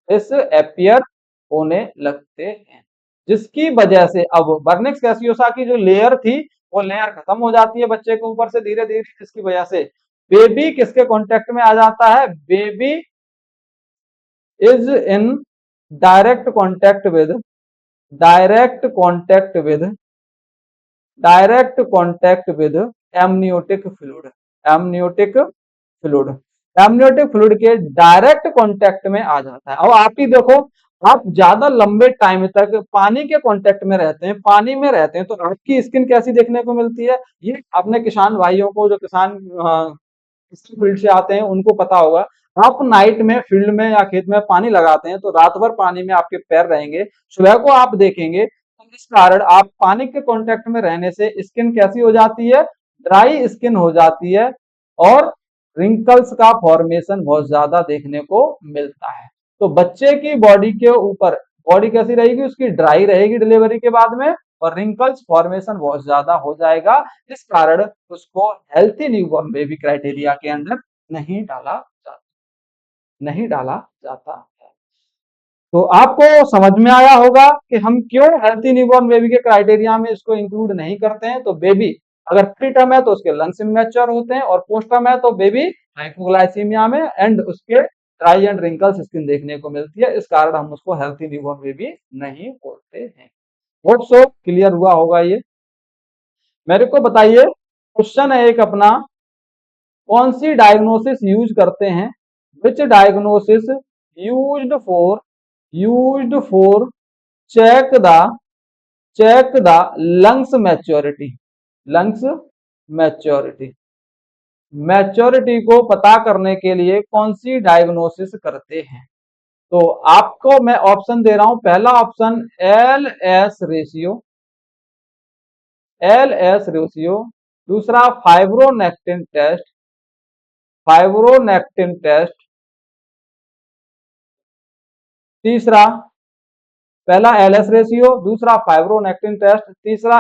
डिसअपियर होने लगते हैं, जिसकी वजह से अब वर्निक्स कैसियोसा की जो लेयर थी वो लेयर खत्म हो जाती है बच्चे के ऊपर से धीरे धीरे, जिसकी वजह से बेबी किसके कांटेक्ट में आ जाता है? Baby is in direct contact with direct contact with direct contact with amniotic fluid amniotic fluid amniotic fluid के डायरेक्ट कांटेक्ट में आ जाता है। अब आप ही देखो, आप ज्यादा लंबे टाइम तक पानी के कांटेक्ट में रहते हैं, पानी में रहते हैं, तो आपकी स्किन कैसी देखने को मिलती है? ये अपने किसान भाइयों को, जो किसान किसी फील्ड से आते हैं, उनको पता होगा। आप नाइट में फील्ड में या खेत में पानी लगाते हैं तो रात भर पानी में आपके पैर रहेंगे, सुबह को आप देखेंगे तो इस कारण आप पानी के कांटेक्ट में रहने से स्किन कैसी हो जाती है? ड्राई स्किन हो जाती है और रिंकल्स का फॉर्मेशन बहुत ज्यादा देखने को मिलता है। तो बच्चे की बॉडी के ऊपर बॉडी कैसी रहेगी? उसकी ड्राई रहेगी डिलीवरी के बाद में, और रिंकल्स फॉर्मेशन बहुत ज्यादा हो जाएगा। इस कारण उसको हेल्थी न्यूबॉर्न बेबी क्राइटेरिया के अंदर नहीं डाला जाता है। तो आपको समझ में आया होगा कि हम क्यों हेल्थी न्यूबॉर्न बेबी के क्राइटेरिया में इसको इंक्लूड नहीं करते हैं। तो बेबी अगर प्री टर्म है तो उसके लंग्स इमेच्योर होते हैं, और पोस्ट टर्म है तो बेबी हाइपोग्लाइसीमिया में एंड उसके ड्राई एंड रिंकल्स स्किन देखने को मिलती है। इस कारण हम उसको हेल्थी न्यूबॉर्न बेबी नहीं बोलते हैं। होप सो क्लियर हुआ होगा ये। मेरे को बताइए, क्वेश्चन है एक अपना, कौन सी डायग्नोसिस यूज करते हैं? Which diagnosis used for check the lungs maturity lungs maturity maturity को पता करने के लिए कौन सी डायग्नोसिस करते हैं? तो आपको मैं ऑप्शन दे रहा हूं। पहला ऑप्शन एल एस रेशियो, दूसरा फाइब्रोनेक्टिन टेस्ट, तीसरा पहला एल एस रेशियो, दूसरा फाइब्रोनेक्टिन टेस्ट, तीसरा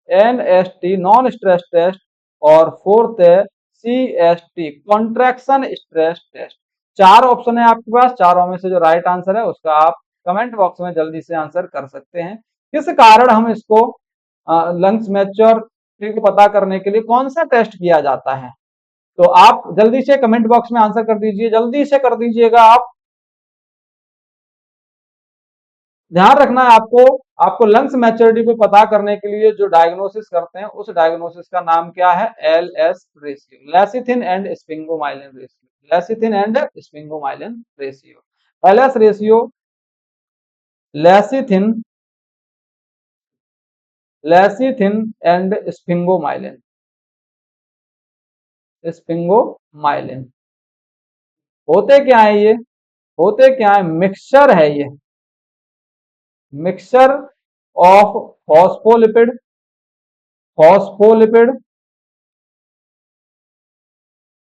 एनएसटी नॉन स्ट्रेस टेस्ट, और फोर्थ है सीएसटी कॉन्ट्रैक्शन स्ट्रेस टेस्ट। चार ऑप्शन है आपके पास, चारों में से जो राइट आंसर है उसका आप कमेंट बॉक्स में जल्दी से आंसर कर सकते हैं। किस कारण हम इसको लंग्स मैच्योरिटी को पता करने के लिए कौन सा टेस्ट किया जाता है? तो आप जल्दी से कमेंट बॉक्स में आंसर कर दीजिए, जल्दी से कर दीजिएगा आप। ध्यान रखना है आपको लंग्स मैच्योरिटी को पता करने के लिए जो डायग्नोसिस करते हैं उस डायग्नोसिस का नाम क्या है? L S ratio, lecithin and sphingomyelin ratio, lecithin and sphingomyelin ratio. L S ratio lecithin and sphingomyelin होते क्या है? ये होते क्या है? मिक्सचर है ये, mixture of phospholipid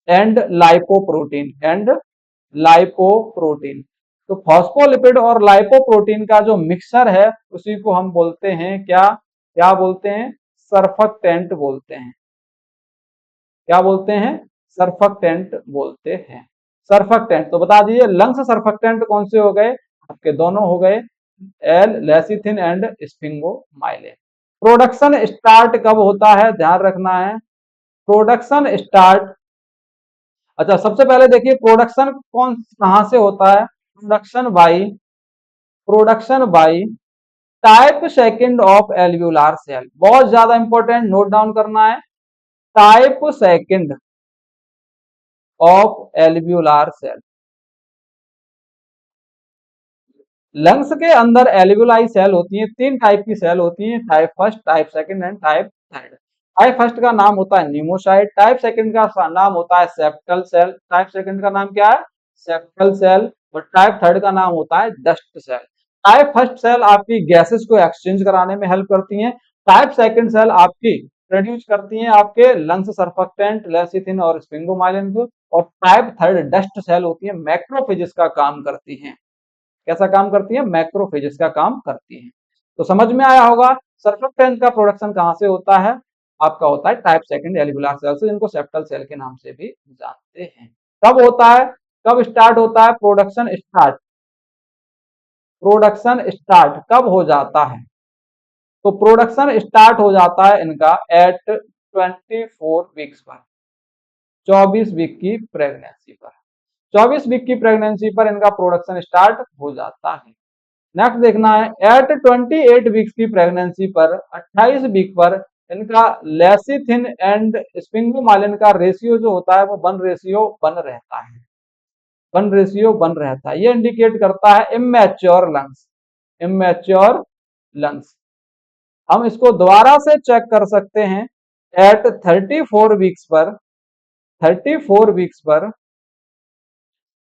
and lipoprotein. तो फॉस्फोलिपिड और लाइपोप्रोटीन का जो मिक्सचर है उसी को हम बोलते हैं क्या? क्या बोलते हैं? सर्फेक्टेंट बोलते हैं। क्या बोलते हैं? सर्फेक्टेंट बोलते हैं। सर्फेक्टेंट तो बता दीजिए, लंग्स सर्फेक्टेंट कौन से हो गए? आपके दोनों हो गए, L lecithin and sphingomyelin. Production start कब होता है? ध्यान रखना है, प्रोडक्शन स्टार्ट। अच्छा, सबसे पहले देखिए प्रोडक्शन कहां से होता है? Production by type second of alveolar cell. बहुत ज्यादा इंपॉर्टेंट, नोट डाउन करना है। Type second of alveolar cell. Lungs के अंदर एल्व्यूलाई सेल होती है, तीन टाइप की सेल होती है, type first, type second and type third. Type first का नाम होता है न्यूमोसाइट, टाइप सेकंड का नाम होता है सेप्टल सेल, टाइप सेकंड का नाम क्या है? सेप्टल सेल, और टाइप थर्ड का नाम होता है dust cell. Type first cell आपकी गैसेस को एक्सचेंज कराने में हेल्प करती है, टाइप सेकंड सेल आपकी प्रोड्यूस करती है आपके लंग्स सर्फेक्टेंट लेसिथिन और स्पिंगोमाइलिन को, और टाइप थर्ड डस्ट सेल होती है, मैक्रोफेजेस का काम करती है। कैसा काम करती है? मैक्रोफेजेस का काम करती है। तो समझ में आया होगा सर्फेक्टेंट का प्रोडक्शन कहां से होता है? आपका होता है टाइप सेकंड एल्व्यूलार सेल से, जिनको सेप्टल सेल के नाम से भी जानते हैं। कब होता है, कब स्टार्ट होता है प्रोडक्शन स्टार्ट कब हो जाता है? तो प्रोडक्शन स्टार्ट हो जाता है इनका एट 24 वीक्स पर। 24 वीक की प्रेगनेंसी पर। 24 वीक की प्रेगनेंसी पर इनका प्रोडक्शन स्टार्ट हो जाता है। नेक्स्ट देखना है, एट 28 वीक्स की प्रेगनेंसी पर 28 वीक पर इनका लेसिथिन एंड स्पिंगोमाइलिन का रेशियो जो होता है वो 1 रेशियो 1 रहता है, 1 रेशियो 1 रहता है। ये इंडिकेट करता है इमेच्योर लंग्स, इमेच्योर लंग्स। हम इसको दोबारा से चेक कर सकते हैं, एट 34 वीक्स पर 34 वीक्स पर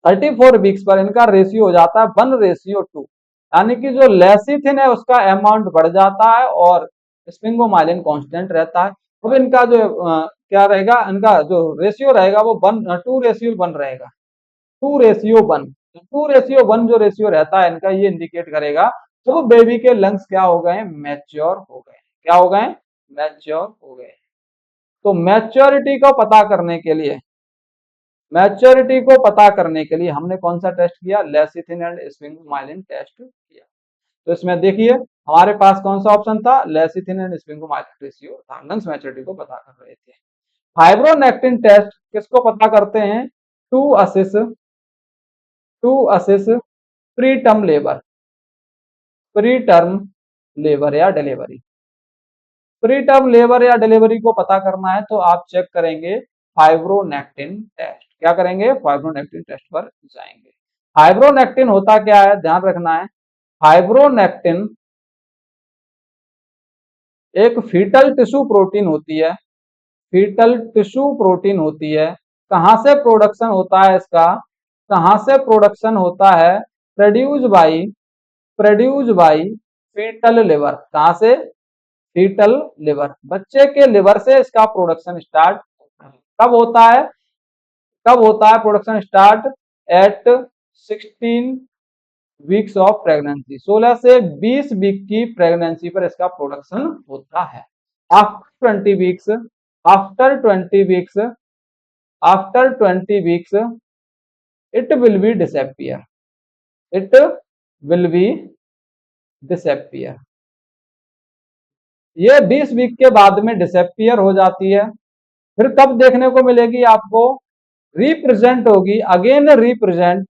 34 वीक्स पर इनका रेशियो हो जाता है 1 रेशियो 2, यानी कि जो लेसिथिन है उसका अमाउंट बढ़ जाता है और स्पिंगोमाइलिन कांस्टेंट रहता है। अब इनका जो क्या रहेगा, इनका जो रेशियो रहेगा वो 2 रेशियो 1 रहेगा, 2 रेशियो 1। 2 रेशियो 1 जो रेशियो रहता है इनका, ये इंडिकेट करेगा तो बेबी के लंग्स क्या हो गए, मैच्योर हो गए। क्या हो गए, मैच्योर हो गए। तो मैच्योरिटी को पता करने के लिए, मैच्योरिटी को पता करने के लिए हमने कौन सा टेस्ट किया, लेसिथिन एंड स्पिंगोमाइलिन टेस्ट किया। तो इसमें देखिए हमारे पास कौन सा ऑप्शन था, लेसिथिन एंड स्पिंगोमाइलिन रेशियो था, लंग्स मैच्योरिटी को पता कर रहे थे। फाइब्रोनेक्टिन टेस्ट किसको पता करते हैं, to assess preterm labour, preterm labour या डिलीवरी। प्री टर्म लेबर या डिलीवरी को पता करना है तो आप चेक करेंगे फाइब्रोनेक्टिन टेस्ट। क्या करेंगे, फाइब्रोनेक्टिन टेस्ट पर जाएंगे। फाइब्रोनेक्टिन होता क्या है, ध्यान रखना है, फाइब्रोनेक्टिन एक फीटल टिश्यू प्रोटीन होती है, फीटल टिश्यू प्रोटीन होती है। कहां से प्रोडक्शन होता है इसका, कहां से प्रोडक्शन होता है, प्रोड्यूस बाई फीटल लिवर। कहां से, फीटल लिवर, बच्चे के लिवर से इसका प्रोडक्शन स्टार्ट होता है। कब होता है, कब होता है production start, at 16 weeks of pregnancy, 16 से 20 वीक की प्रेगनेंसी पर इसका प्रोडक्शन होता है। After 20 weeks, after 20 weeks, after 20 weeks it will be disappear, it will be disappear. ये 20 वीक के बाद में डिसअपियर हो जाती है। फिर कब देखने को मिलेगी आपको, रिप्रेजेंट होगी, अगेन रिप्रेजेंट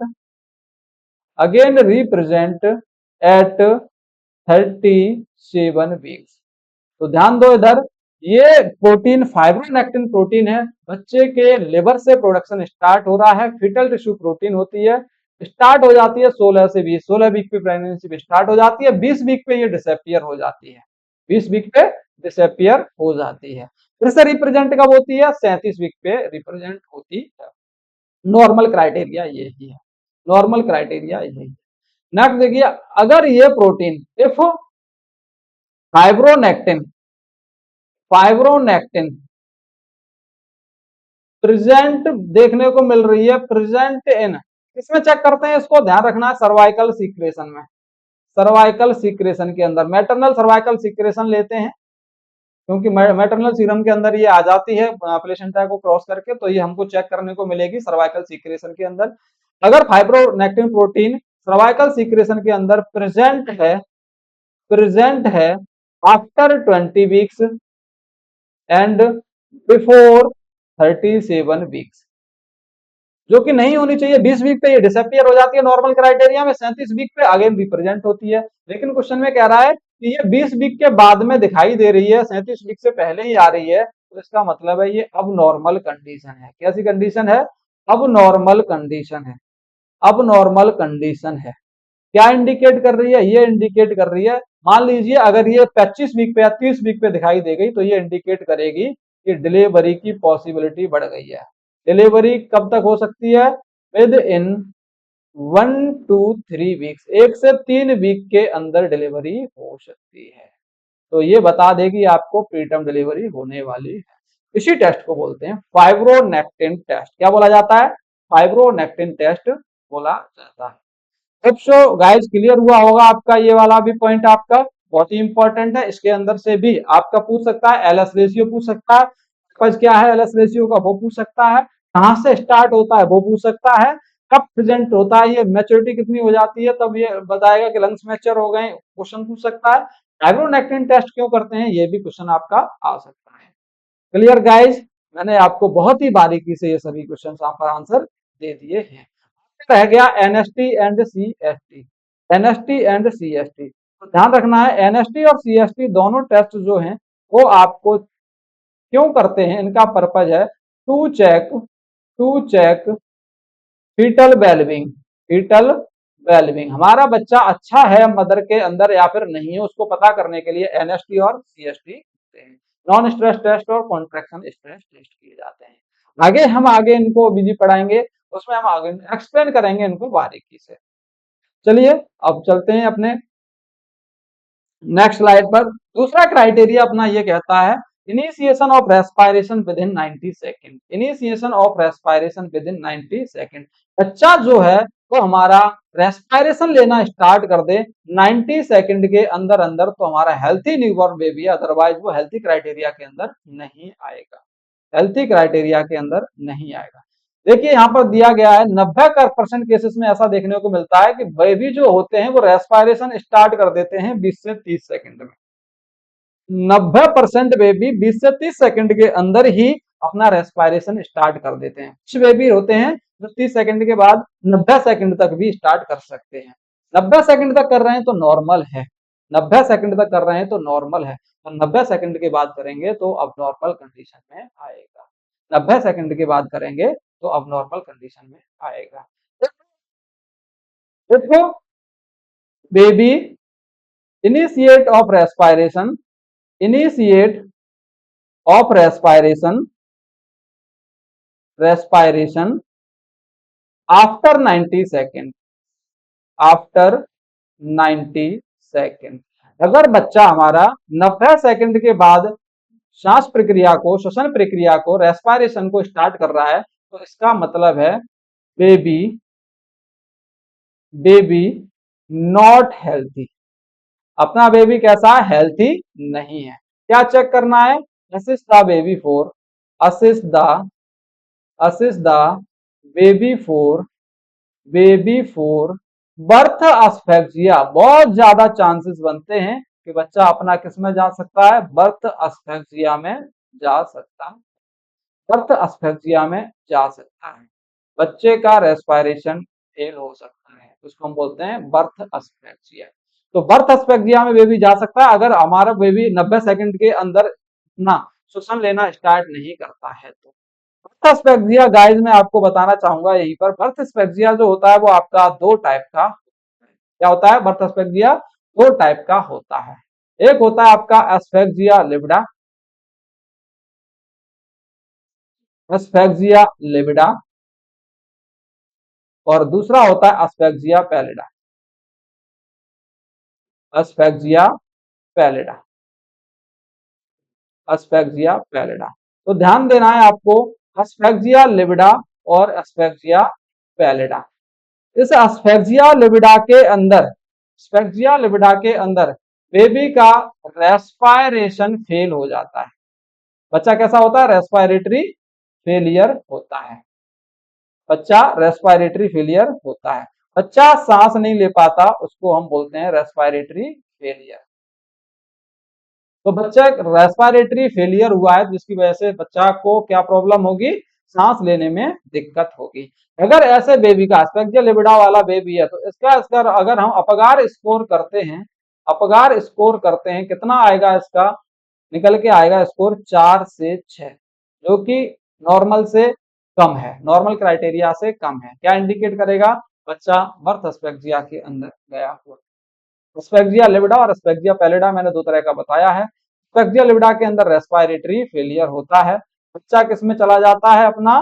एट 37 वीक्स। तो ध्यान दो इधर, ये प्रोटीन फाइब्रोनेक्टिन प्रोटीन है, बच्चे के लिवर से प्रोडक्शन स्टार्ट हो रहा है, फीटल टिश्यू प्रोटीन होती है, स्टार्ट हो जाती है 16 से 20, 16 वीक पे प्रेगनेंसी पे स्टार्ट हो जाती है, 20 वीक पे ये डिसअपियर हो जाती है, 20 वीक पे डिसअपियर हो जाती है। फिर से रिप्रेजेंट कब होती है, 37 वीक पे रिप्रेजेंट होती है। नॉर्मल क्राइटेरिया यही है, नॉर्मल क्राइटेरिया यही है। नेक्स्ट देखिए, अगर ये protein, if fibronectin, fibronectin present देखने को मिल रही है, प्रेजेंट इन, किसमें चेक करते हैं इसको, ध्यान रखना है, सर्वाइकल सीक्रेशन में, सर्वाइकल सीक्रेशन के अंदर मैटरनल सर्वाइकल सीक्रेशन लेते हैं, क्योंकि मैटरनल सीरम के अंदर ये आ जाती है प्लेसेंटा को क्रॉस करके, तो ये हमको चेक करने को मिलेगी सर्वाइकल सीक्रेशन के अंदर। अगर फाइब्रोनेक्टिन प्रोटीन सर्वाइकल सीक्रेशन के अंदर प्रेजेंट है, प्रेजेंट है after 20 weeks and before 37 weeks, जो कि नहीं होनी चाहिए, 20 वीक पे ये डिसअपियर हो जाती है नॉर्मल क्राइटेरिया में, 37 वीक पे अगेन रिप्रेजेंट होती है। लेकिन क्वेश्चन में कह रहा है कि ये 20 वीक के बाद में दिखाई दे रही है, 37 वीक से पहले ही आ रही है, तो इसका मतलब है ये अब नॉर्मल कंडीशन है। कैसी कंडीशन है, अब नॉर्मल कंडीशन है, अब नॉर्मल कंडीशन है। क्या इंडिकेट कर रही है, ये इंडिकेट कर रही है, मान लीजिए अगर ये 25 वीक पे या 30 वीक पे दिखाई दे गई तो ये इंडिकेट करेगी कि डिलीवरी की पॉसिबिलिटी बढ़ गई है। डिलीवरी कब तक हो सकती है, विद इन 1 to 3 वीक्स, 1 से 3 वीक के अंदर डिलीवरी हो सकती है। तो ये बता देगी आपको प्रीटर्म डिलीवरी होने वाली है। इसी टेस्ट को बोलते हैं फाइब्रोनेक्टिन टेस्ट। क्या बोला जाता है, फाइब्रोनेक्टिन टेस्ट बोला जाता है। होप सो गाइस क्लियर हुआ होगा आपका, ये वाला भी पॉइंट आपका बहुत ही इंपॉर्टेंट है। इसके अंदर से भी आपका पूछ सकता है, एलएस रेशियो पूछ सकता है, क्या है एलएस रेशियो का वो पूछ सकता है, कहां से स्टार्ट होता है वो पूछ सकता है, कब प्रेजेंट होता है, ये मैच्योरिटी कितनी हो जाती है तब ये बताएगा कि लंग्स मैच्योर हो गए, क्वेश्चन पूछ सकता है। फाइब्रोनेक्टिन टेस्ट क्यों करते हैं, ये भी क्वेश्चन आपका आ सकता है। क्लियर गाइस, मैंने आपको बहुत ही बारीकी से ये सभी क्वेश्चन यहाँ पर आंसर दे दिए हैं। रह गया NST and CST. NST and CST, तो ध्यान रखना है एनएसटी और सीएसटी दोनों टेस्ट जो हैं वो आपको क्यों करते हैं, इनका पर्पज है to check foetal wellbeing. Foetal wellbeing, हमारा बच्चा अच्छा है मदर के अंदर या फिर नहीं है, उसको पता करने के लिए एनएसटी और सीएसटी होते हैं। नॉन स्ट्रेस टेस्ट और कॉन्ट्रैक्शन स्ट्रेस टेस्ट किए जाते हैं। आगे इनको बीजी पढ़ाएंगे, उसमें हम आगे एक्सप्लेन करेंगे इनको बारीकी से। चलिए अब चलते हैं अपने नेक्स्ट स्लाइड पर। दूसरा क्राइटेरिया अपना ये कहता है initiation of respiration with in 90 second. Initiation of respiration with in 90 second, बच्चा जो है वो हमारा रेस्पायरेशन लेना स्टार्ट कर दे 90 सेकेंड के अंदर अंदर, तो हमारा हेल्थी न्यूबॉर्न बेबी है, अदरवाइज वो हेल्थी क्राइटेरिया के अंदर नहीं आएगा। हेल्थी क्राइटेरिया के अंदर नहीं आएगा। देखिए यहाँ पर दिया गया है 90% केसेस में ऐसा देखने को मिलता है कि बेबी जो होते हैं वो रेस्पायरेशन स्टार्ट कर देते हैं 20 से 30 सेकंड में। 90% बेबी 20 से 30 सेकंड के अंदर ही अपना रेस्पायरेशन स्टार्ट कर देते हैं। कुछ बेबी होते हैं जो 30 सेकंड के बाद 90 सेकंड तक भी स्टार्ट कर सकते हैं। 90 सेकंड तक कर रहे हैं तो नॉर्मल है, 90 सेकंड तक कर रहे हैं तो नॉर्मल है, और 90 सेकंड के बाद करेंगे तो अब नॉर्मल कंडीशन में आएगा। 90 सेकंड के बाद करेंगे तो अब नॉर्मल कंडीशन में आएगा। देखो baby initiate of respiration, initiate of respiration after 90 second, after 90 second. अगर बच्चा हमारा 90 सेकेंड के बाद श्वास प्रक्रिया को, श्वसन प्रक्रिया को, रेस्पायरेशन को स्टार्ट कर रहा है, तो इसका मतलब है बेबी बेबी नॉट हेल्थी। अपना बेबी कैसा है, हेल्थी नहीं है। क्या चेक करना है, assist the baby for, assist the baby for birth asphyxia. बहुत ज्यादा चांसेस बनते हैं कि बच्चा अपना किस में जा सकता है, बर्थ अस्फेक्सिया में जा सकता है, बर्थ अस्फेक्सिया में जा सकता है। बच्चे का रेस्पायरेशन फेल हो सकता है, उसको हम बोलते हैं बर्थ अस्फेक्सिया। तो बर्थ अस्फेक्सिया में बेबी जा सकता है अगर हमारा बेबी 90 सेकंड के अंदर ना श्वसन लेना स्टार्ट नहीं करता है। तो बर्थ अस्फेक्सिया गाइस मैं आपको बताना चाहूंगा यहीं पर, बर्थ अस्फेक्सिया जो होता है वो आपका दो टाइप का, क्या होता है, बर्थ अस्फेक्सिया दो टाइप का होता है। एक होता है आपका एस्फेक्सिया लिविडा, एस्फेक्सिया लिविडा, और दूसरा होता है एस्फेक्सिया पैलिडा, एस्फेक्सिया पैलिडा, एस्फेक्सिया पैलिडा। तो ध्यान देना है आपको, एस्फेक्सिया लिविडा और एस्फेक्सिया पैलिडा। इस एस्फेक्सिया लिविडा के अंदर, एस्फेक्सिया लिविडा के अंदर बेबी का रेस्पायरेशन फेल हो जाता है। बच्चा कैसा होता है, रेस्पायरेटरी फेलियर होता है, बच्चा रेस्पायरेटरी फेलियर होता है, बच्चा सांस नहीं ले पाता, उसको हम बोलते हैं रेस्पायरेटरी फेलियर। तो बच्चा रेस्पायरेटरी फेलियर हुआ है जिसकी वजह से बच्चा को क्या प्रॉब्लम होगी, सांस लेने में दिक्कत होगी। अगर ऐसे बेबी का एस्फेक्सिया लिविडा वाला बेबी है तो इसका अगर हम अपगार स्कोर करते हैं, अपगार स्कोर करते हैं, कितना आएगा इसका, निकल के आएगा स्कोर 4 से 6, जो कि नॉर्मल से कम है, नॉर्मल क्राइटेरिया से कम है। क्या इंडिकेट करेगा, बच्चा बर्थ एस्फेक्सिया के अंदर गया हुआ। एस्फेक्सिया लिविडा और एस्फेक्सिया पैलिडा मैंने दो तरह का बताया है। एस्फेक्सिया लिविडा के अंदर रेस्पायरेटरी फेलियर होता है, बच्चा किसमें चला जाता है, अपना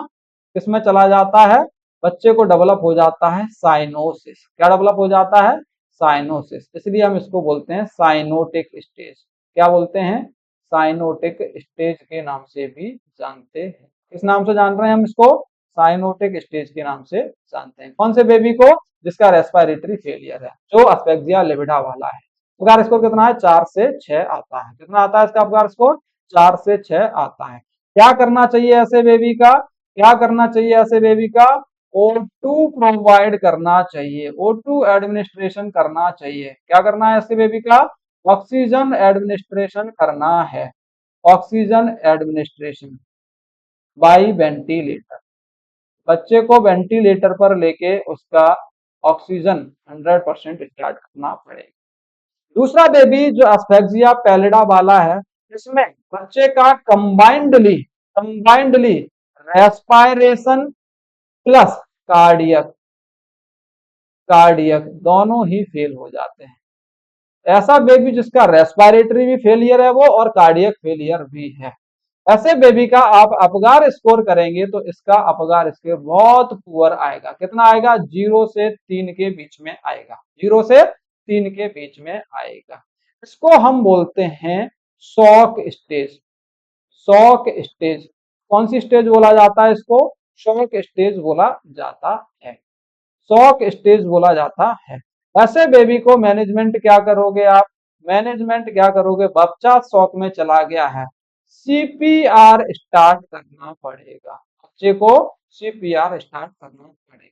किसमें चला जाता है, बच्चे को डेवलप हो जाता है साइनोसिस। क्या डेवलप हो जाता है, साइनोसिस। इसलिए हम इसको बोलते हैं साइनोटिक स्टेज। क्या बोलते हैं, साइनोटिक स्टेज के नाम से भी जानते हैं। किस नाम से जान रहे हैं हम इसको, साइनोटिक स्टेज के नाम से जानते हैं। कौन से बेबी को, जिसका रेस्पायरेटरी फेलियर है, जो एस्फेक्सिया लिविडा वाला है। अपगार स्कोर कितना है, 4 से 6 आता है। कितना आता है इसका अपगार स्कोर, 4 से 6 आता है। क्या करना चाहिए ऐसे बेबी का, क्या करना चाहिए ऐसे बेबी का, O2 प्रोवाइड करना चाहिए, O2 एडमिनिस्ट्रेशन करना चाहिए। क्या करना है ऐसे बेबी का, ऑक्सीजन एडमिनिस्ट्रेशन करना है, ऑक्सीजन एडमिनिस्ट्रेशन। By ventilator. बच्चे को वेंटिलेटर पर लेके उसका ऑक्सीजन 100% स्टार्ट करना पड़ेगा। दूसरा बेबी जो एस्फेक्सिया पैलिडा वाला है, इसमें बच्चे का combinedly respiration plus cardiac cardiac दोनों ही फेल हो जाते हैं। ऐसा बेबी जिसका रेस्पिरेटरी भी फेलियर है वो और कार्डियक फेलियर भी है, ऐसे बेबी का आप अपगार स्कोर करेंगे तो इसका अपगार स्कोर बहुत पुअर आएगा। कितना आएगा? 0 से 3 के बीच में आएगा। 0 से 3 के बीच में आएगा। इसको हम बोलते हैं शॉक स्टेज। शॉक स्टेज कौन सी स्टेज बोला जाता है? इसको शॉक स्टेज बोला जाता है। शॉक स्टेज बोला जाता है। ऐसे बेबी को मैनेजमेंट क्या करोगे आप? मैनेजमेंट क्या करोगे? बच्चा शॉक में चला गया है, सीपीआर स्टार्ट करना पड़ेगा। बच्चे को सीपीआर स्टार्ट करना पड़ेगा।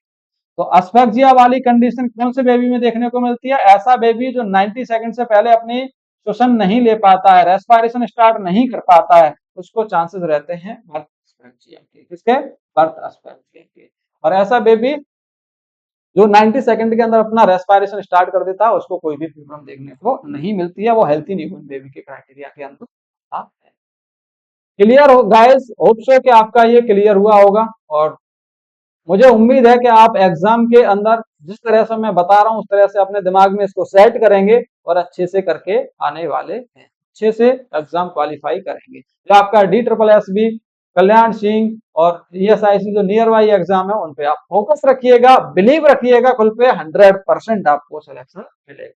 तो अस्फेक्सिया वाली कंडीशन कौन से बेबी में देखने को मिलती है? ऐसा बेबी जो 90 सेकंड से पहले अपनी श्वसन नहीं ले पाता है, रेस्पिरेशन स्टार्ट नहीं कर पाता है, उसको चांसेस रहते हैं बर्थ अस्फेक्सिया के। किसके? बर्थ अस्फेक्सिया के। और ऐसा बेबी जो 90 सेकंड के अंदर अपना रेस्पिरेशन स्टार्ट कर देता है, उसको कोई भी प्रॉब्लम देखने को नहीं मिलती है, वो हेल्थी न्यूबॉर्न बेबी के क्राइटेरिया के अंदर आता है। क्लियर हो गाइस? होप सो कि आपका ये क्लियर हुआ होगा। और मुझे उम्मीद है कि आप एग्जाम के अंदर जिस तरह से मैं बता रहा हूं उस तरह से अपने दिमाग में इसको सेट करेंगे और अच्छे से करके आने वाले हैं, अच्छे से एग्जाम क्वालिफाई करेंगे। जो आपका DSSB कल्याण सिंह और ESIC जो नियर बाई एग्जाम है उन पे आप फोकस रखिएगा, बिलीव रखिएगा खुद पे, 100% आपको सिलेक्शन मिलेगा।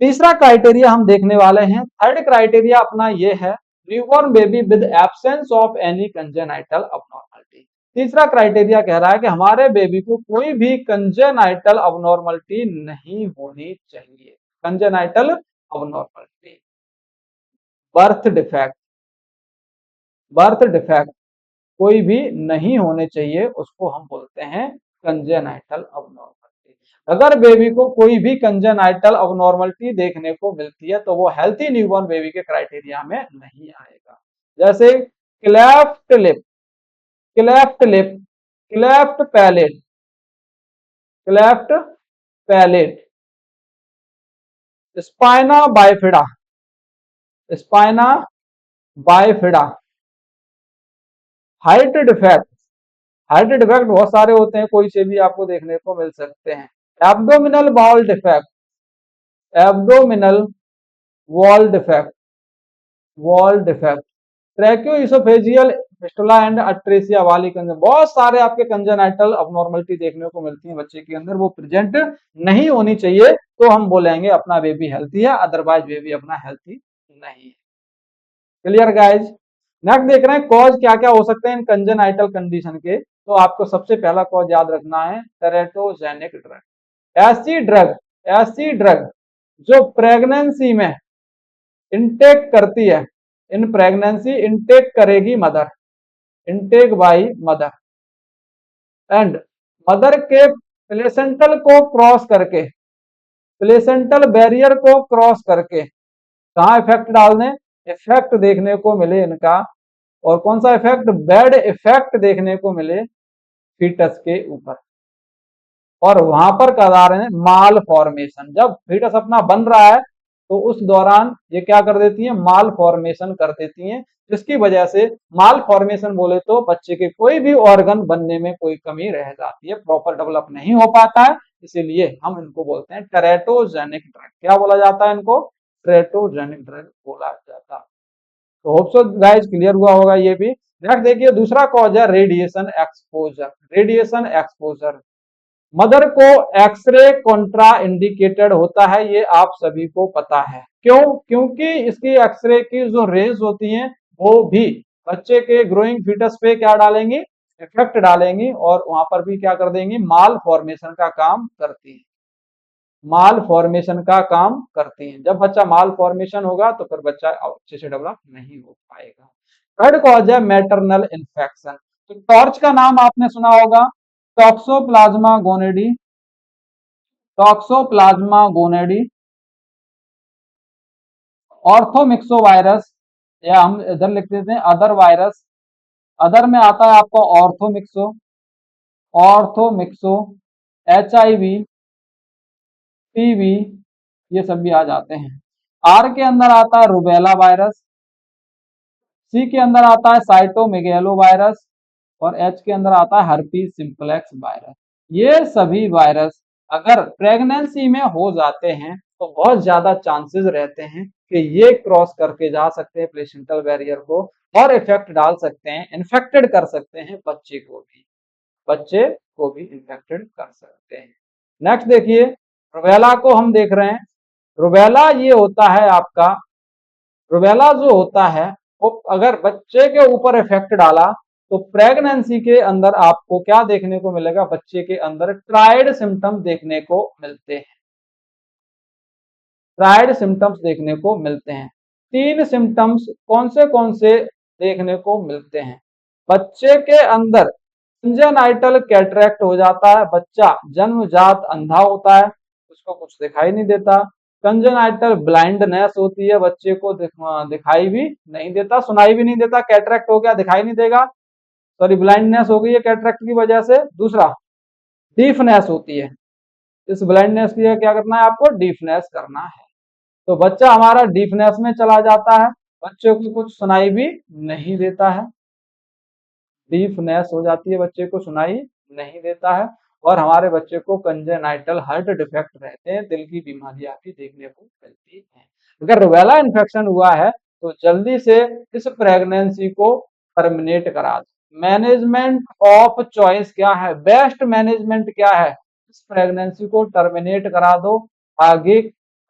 तीसरा क्राइटेरिया हम देखने वाले हैं। थर्ड क्राइटेरिया अपना ये है, newborn baby with absence of any congenital abnormality. तीसरा क्राइटेरिया कह रहा है कि हमारे बेबी को कोई भी कंजेनाइटल अबनॉर्मलिटी नहीं होनी चाहिए। Congenital abnormality, birth defect, birth defect कोई भी नहीं होने चाहिए, उसको हम बोलते हैं कंजेनाइटल अबनॉर्मलिटी। अगर बेबी को कोई भी कंजेनाइटल अबनॉर्मलिटी देखने को मिलती है तो वो हेल्थी न्यूबॉर्न बेबी के क्राइटेरिया में नहीं आएगा। जैसे cleft lip, cleft lip, cleft palate, cleft palate, spina bifida, spina bifida, height defect. Height defect बहुत सारे होते हैं, कोई से भी आपको देखने को मिल सकते हैं। Abdominal wall defect, abdominal wall defect, wall defect, tracheoesophageal fistula and atresia वाली कंजन, बहुत सारे आपके कंजेनाइटल अबनॉर्मलिटी देखने को मिलती है बच्चे के अंदर, वो प्रेजेंट नहीं होनी चाहिए तो हम बोलेंगे अपना बेबी हेल्थी है, अदरवाइज बेबी अपना हेल्थी नहीं है। Clear guys? नेक्स्ट देख रहे हैं कॉज क्या क्या हो सकते हैं इन कंजेनाइटल कंडीशन के। तो आपको सबसे पहला कॉज याद रखना है टेरेटोजेनिक ड्रग। ऐसी ड्रग, ऐसी ड्रग जो प्रेगनेंसी में इनटेक करती है, इन प्रेगनेंसी इनटेक करेगी mother, intake by mother and mother के प्लेसेंटल को क्रॉस करके, प्लेसेंटल बैरियर को क्रॉस करके कहाँ इफेक्ट डाल दें? इफेक्ट देखने को मिले इनका, और कौन सा इफेक्ट? बैड इफेक्ट देखने को मिले फीटस के ऊपर। और वहां पर करा रहे हैं माल फॉर्मेशन। जब फीटस अपना बन रहा है तो उस दौरान ये क्या कर देती है? माल फॉर्मेशन कर देती हैं, जिसकी वजह से माल फॉर्मेशन बोले तो बच्चे के कोई भी ऑर्गन बनने में कोई कमी रह जाती है, प्रॉपर डेवलप नहीं हो पाता है। इसीलिए हम इनको बोलते हैं टेरेटोजेनिक ड्रग। क्या बोला जाता है इनको? टेरेटोजेनिक ड्रग बोला जाता है। तो होप सो गाइस क्लियर हुआ होगा ये भी। नेक्स्ट देखिए दूसरा कॉज है radiation exposure. Radiation exposure, mother को एक्सरे कॉन्ट्रा इंडिकेटेड होता है, ये आप सभी को पता है। क्यों? क्योंकि इसकी एक्सरे की जो रेज होती हैं वो भी बच्चे के ग्रोइंग फीटस पे क्या डालेंगी? इफेक्ट डालेंगी, और वहां पर भी क्या कर देंगी? माल फॉर्मेशन का काम करती है, माल फॉर्मेशन का काम करती हैं। जब बच्चा माल फॉर्मेशन होगा तो फिर बच्चा अच्छे से डेवलप नहीं हो पाएगा। थर्ड कॉज है मैटरनल इन्फेक्शन। तो टॉर्च का नाम आपने सुना होगा, टॉक्सोप्लाज्मा गोनेडी, टॉक्सोप्लाज्मा गोनेडी, ऑर्थोमिक्सोवायरस, या हम इधर लिख देते हैं अदर वायरस, अदर में आता है आपका ऑर्थोमिक्सो, HIV, PV, ये सब भी आ जाते हैं। R के अंदर आता है रूबेला वायरस, C के अंदर आता है साइटोमेगालो वायरस और H के अंदर आता है हर्पीस सिंप्लेक्स वायरस। ये सभी वायरस अगर प्रेगनेंसी में हो जाते हैं तो बहुत ज्यादा चांसेस रहते हैं कि ये क्रॉस करके जा सकते हैं प्लेसेंटल बैरियर को और इफेक्ट डाल सकते हैं, इन्फेक्टेड कर सकते हैं बच्चे को भी इन्फेक्टेड कर सकते हैं। नेक्स्ट देखिए, रूबेला को हम देख रहे हैं। रूबेला ये होता है आपका, रूबेला जो होता है वो अगर बच्चे के ऊपर इफेक्ट डाला तो प्रेगनेंसी के अंदर आपको क्या देखने को मिलेगा, बच्चे के अंदर ट्राइड सिम्टम्स देखने को मिलते हैं। ट्राइड सिम्टम्स देखने को मिलते हैं। 3 सिम्टम्स कौन से देखने को मिलते हैं? बच्चे के अंदर कंजेनाइटल कैटरेक्ट हो जाता है, बच्चा जन्मजात अंधा होता है, उसको कुछ दिखाई नहीं देता। कंजेनाइटल ब्लाइंडनेस होती है, बच्चे को दिखाई भी नहीं देता, सुनाई भी नहीं देता, कैटरेक्ट हो गया, दिखाई नहीं देगा, सॉरी ब्लाइंडनेस हो गई है कैटरेक्ट की वजह से। दूसरा डीफनेस होती है, इस ब्लाइंडनेस के लिए क्या करना है आपको, डीफनेस करना है। तो बच्चा हमारा डीफनेस में चला जाता है, बच्चे को कुछ सुनाई भी नहीं देता है, डीफनेस हो जाती है, बच्चे को सुनाई नहीं देता है और हमारे बच्चे को कंजेनाइटल हार्ट डिफेक्ट रहते हैं, दिल की बीमारियां भी देखने को मिलती हैं। अगर रूबेला इन्फेक्शन हुआ है तो जल्दी से इस प्रेगनेंसी को टर्मिनेट करा दो। मैनेजमेंट ऑफ चॉइस क्या है, बेस्ट मैनेजमेंट क्या है, इस प्रेगनेंसी को टर्मिनेट करा दो, आगे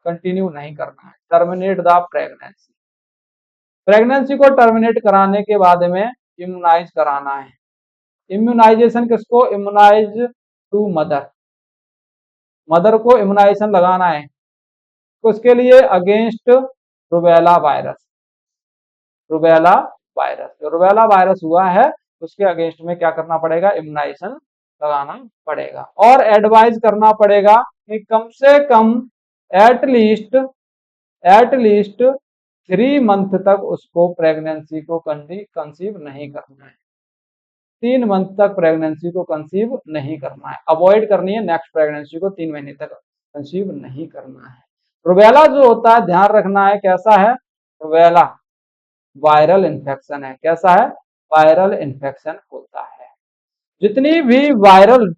कंटिन्यू नहीं करना है। Terminate the pregnancy. प्रेगनेंसी को टर्मिनेट कराने के बाद में इम्यूनाइज कराना है। इम्यूनाइजेशन किसको, इम्यूनाइज टू मदर, मदर को इम्यूनाइजेशन लगाना है। तो उसके लिए against rubella virus, rubella virus, जो रूबेला वायरस हुआ है उसके अगेंस्ट में क्या करना पड़ेगा, इम्यूनाइजेशन लगाना पड़ेगा। और एडवाइज करना पड़ेगा कि कम से कम एटलीस्ट 3 मंथ तक उसको प्रेगनेंसी को कंसीव नहीं करना है। 3 मंथ तक प्रेगनेंसी को कंसीव नहीं करना है, अवॉइड करनी है नेक्स्ट प्रेगनेंसी को 3 महीने तक कंसीव नहीं करना है। रूबेला जो होता है ध्यान रखना है कैसा है, रूबेला वायरल इन्फेक्शन है। कैसा है, वायरल इन्फेक्शन होता है। जितनी भी वायरल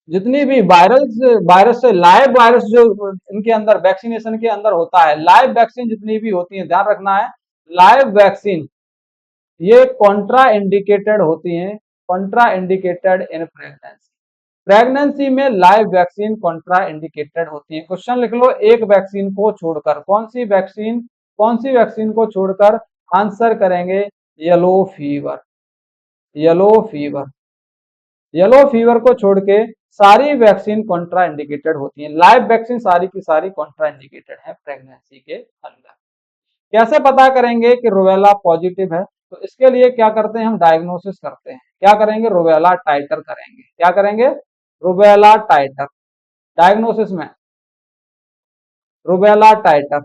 जितनी भी वायरस से लाइव वायरस जो इनके अंदर वैक्सीनेशन के अंदर होता है, लाइव वैक्सीन जितनी भी होती है, ध्यान रखना है लाइव वैक्सीन ये कॉन्ट्रा इंडिकेटेड होती हैं, Contra indicated in pregnancy. Pregnancy में लाइव वैक्सीन कॉन्ट्रा इंडिकेटेड होती है। क्वेश्चन लिख लो, एक वैक्सीन को छोड़कर, कौन सी वैक्सीन को छोड़कर, आंसर करेंगे येलो फीवर। येलो फीवर को छोड़ के सारी वैक्सीन कॉन्ट्रा इंडिकेटेड होती है। लाइव वैक्सीन सारी की सारी कॉन्ट्रा इंडिकेटेड है प्रेगनेंसी के अंदर। कैसे पता करेंगे कि रूबेला पॉजिटिव है, तो इसके लिए क्या करते हैं हम, डायग्नोसिस करते हैं। क्या करेंगे, रूबेला टाइटर करेंगे। क्या करेंगे, रूबेला टाइटर। डायग्नोसिस में रूबेला टाइटर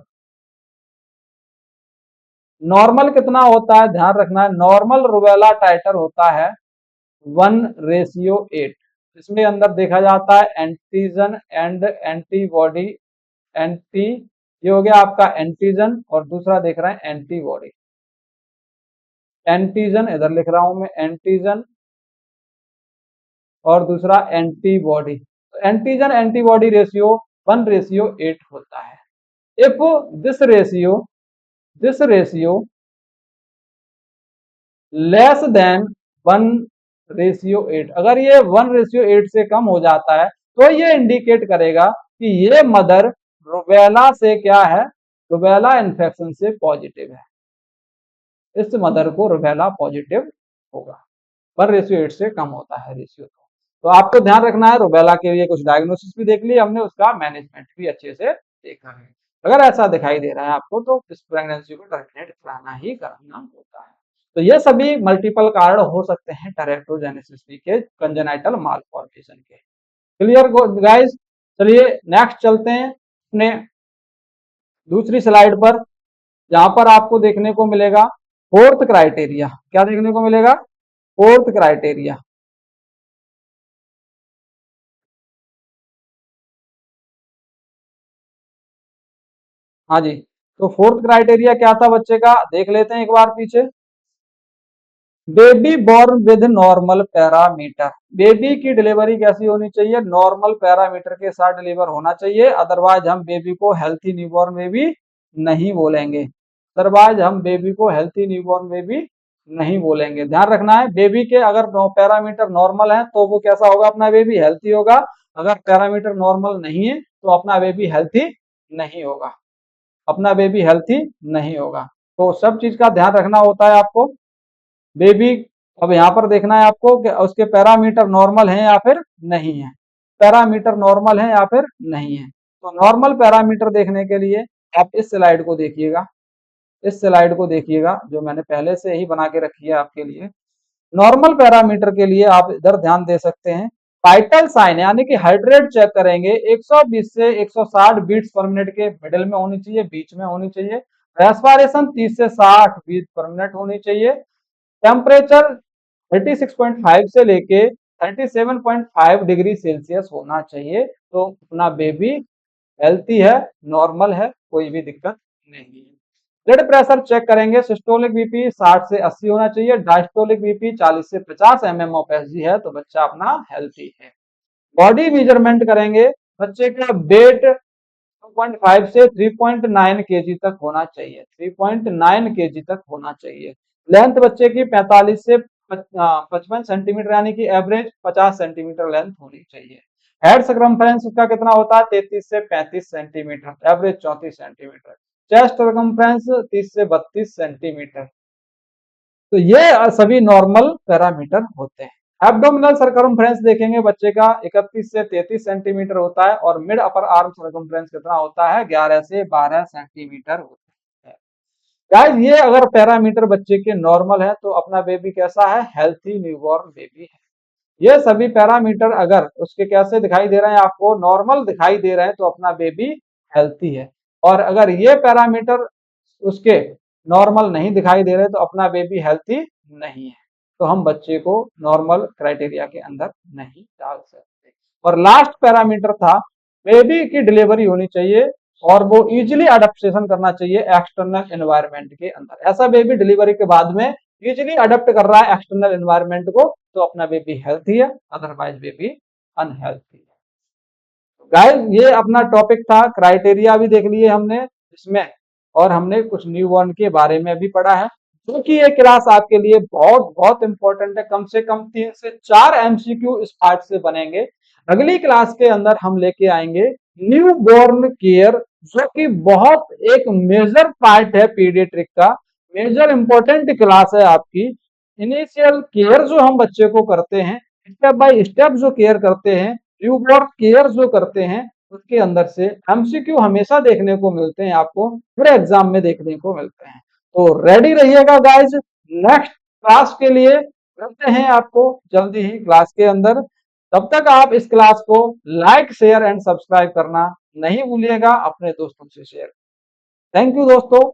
नॉर्मल कितना होता है, ध्यान रखना है, नॉर्मल रूबेला टाइटर होता है 1:8। इसमें अंदर देखा जाता है एंटीजन एंड एंटीबॉडी। ये हो गया आपका एंटीजन और दूसरा देख रहे हैं एंटीबॉडी। एंटीजन इधर लिख रहा हूं मैं, एंटीजन और दूसरा एंटीबॉडी। तो एंटीजन एंटीबॉडी रेशियो 1:8 होता है। If this ratio less than 1:8, अगर ये 1:8 से कम हो जाता है तो ये इंडिकेट करेगा कि ये मदर रूबेला से क्या है, रूबेला इन्फेक्शन से पॉजिटिव है। इस मदर को रूबेला पॉजिटिव होगा। 1:8 से कम होता है रेशियो। तो आपको ध्यान रखना है, रूबेला के लिए कुछ डायग्नोसिस भी देख लिया हमने, उसका मैनेजमेंट भी अच्छे से देखा है। अगर ऐसा दिखाई दे रहा है आपको तो इस प्रेगनेंसी को टर्मिनेट कराना ही कराना होता है। तो ये सभी मल्टीपल कारण हो सकते हैं टेरेक्टोजेनेसिस के, कंजेनाइटल मालफॉर्मेशन के। क्लियर गाइस, चलिए नेक्स्ट चलते हैं अपने दूसरी स्लाइड पर। यहाँ पर आपको देखने को मिलेगा फोर्थ क्राइटेरिया। क्या देखने को मिलेगा? Fourth criteria. हाँ जी, तो फोर्थ क्राइटेरिया क्या था बच्चे का, देख लेते हैं एक बार पीछे। Baby born with normal parameter. Baby की डिलीवरी कैसी होनी चाहिए? नॉर्मल पैरामीटर के साथ डिलीवर होना चाहिए, अदरवाइज हम बेबी को हेल्थी न्यूबॉर्न बेबी नहीं बोलेंगे। अदरवाइज हम बेबी को हेल्थी न्यूबॉर्न बेबी नहीं बोलेंगे। ध्यान रखना है, बेबी के अगर पैरामीटर नॉर्मल है तो वो कैसा होगा? अपना बेबी हेल्थी होगा। अगर पैरामीटर नॉर्मल नहीं है तो अपना बेबी हेल्थी नहीं होगा, अपना बेबी हेल्थी नहीं होगा। तो सब चीज का ध्यान रखना होता है आपको। बेबी, अब यहाँ पर देखना है आपको कि उसके पैरामीटर नॉर्मल हैं या फिर नहीं है। पैरामीटर नॉर्मल है या फिर नहीं है। तो नॉर्मल पैरामीटर देखने के लिए आप इस स्लाइड को देखिएगा, इस स्लाइड को देखिएगा जो मैंने पहले से ही बना के रखी है आपके लिए। नॉर्मल पैरामीटर के लिए आप इधर ध्यान दे सकते हैं। वाइटल साइन यानी कि हार्ट रेट चेक करेंगे, 120 से 160 बीट्स पर मिनट के मिडिल में होनी चाहिए, बीच में होनी चाहिए। रेस्पिरेशन 30 से 60 बीट पर मिनट होनी चाहिए। टेम्परेचर 36.5 से लेके 37.5 डिग्री सेल्सियस होना चाहिए। तो अपना बेबी हेल्थी है, नॉर्मल है, कोई भी दिक्कत नहीं है। ब्लड प्रेशर चेक करेंगे, सिस्टोलिक बीपी 60 से 80 होना चाहिए, डायस्टोलिक बीपी 40 से 50 mm ऑफ एसजी है तो बच्चा अपना हेल्थी है। बॉडी मेजरमेंट करेंगे, बच्चे का वेट 2.5 से 3.9 केजी तक होना चाहिए, 3.9 केजी तक होना चाहिए। लेंथ बच्चे की 45 से 55 सेंटीमीटर यानी कि एवरेज 50 सेंटीमीटर लेंथ होनी चाहिए। हेड सर्कमफ्रेंस उसका कितना होता है? 33 से 35 centimetre, average 34 centimetre. Chest circumference 30 से 32 सेंटीमीटर। तो ये सभी नॉर्मल पैरामीटर होते हैं। एब्डोमिनल सर्कमफ्रेंस देखेंगे बच्चे का 31 से 33 सेंटीमीटर होता है और मिड अपर आर्म सर्कमफ्रेंस कितना होता है? 11 से 12 सेंटीमीटर होता है। गाइस, ये अगर पैरामीटर बच्चे के नॉर्मल है तो अपना बेबी कैसा है? हेल्थी न्यूबॉर्न बेबी है। ये सभी पैरामीटर अगर उसके कैसे दिखाई दे रहे हैं? आपको नॉर्मल दिखाई दे रहे हैं तो अपना बेबी हेल्थी है। और अगर ये पैरामीटर उसके नॉर्मल नहीं दिखाई दे रहे तो अपना बेबी हेल्थी नहीं है। तो हम बच्चे को नॉर्मल क्राइटेरिया के अंदर नहीं डाल सकते। और लास्ट पैरामीटर था, बेबी की डिलीवरी होनी चाहिए और वो इजिली अडेप्टेशन करना चाहिए एक्सटर्नल एनवायरनमेंट के अंदर। ऐसा बेबी डिलीवरी के बाद में इजिली अडेप्ट कर रहा है एक्सटर्नल एनवायरनमेंट को तो अपना बेबी हेल्थी है, अदरवाइज बेबी अनहेल्थी है। गाइस, ये अपना टॉपिक था, क्राइटेरिया भी देख लिए हमने इसमें, और हमने कुछ न्यूबॉर्न के बारे में भी पढ़ा है, जो कि ये क्लास आपके लिए बहुत बहुत इंपॉर्टेंट है। कम से कम 3 से 4 एमसीक्यू इस पार्ट से बनेंगे। अगली क्लास के अंदर हम लेके आएंगे न्यूबॉर्न केयर, जो कि बहुत एक मेजर पार्ट है पीडियाट्रिक का, मेजर इंपॉर्टेंट क्लास है आपकी। इनिशियल केयर जो हम बच्चे को करते हैं, स्टेप बाय स्टेप जो केयर करते हैं, न्यूबॉर्न केयर जो करते हैं, उसके अंदर से एमसीक्यू हमेशा देखने को मिलते हैं, आपको पूरे एग्जाम में देखने को मिलते हैं। तो रेडी रहिएगा गाइज, नेक्स्ट क्लास के लिए मिलते हैं आपको जल्दी ही क्लास के अंदर। तब तक आप इस क्लास को लाइक शेयर एंड सब्सक्राइब करना नहीं भूलिएगा, अपने दोस्तों से शेयर। थैंक यू दोस्तों।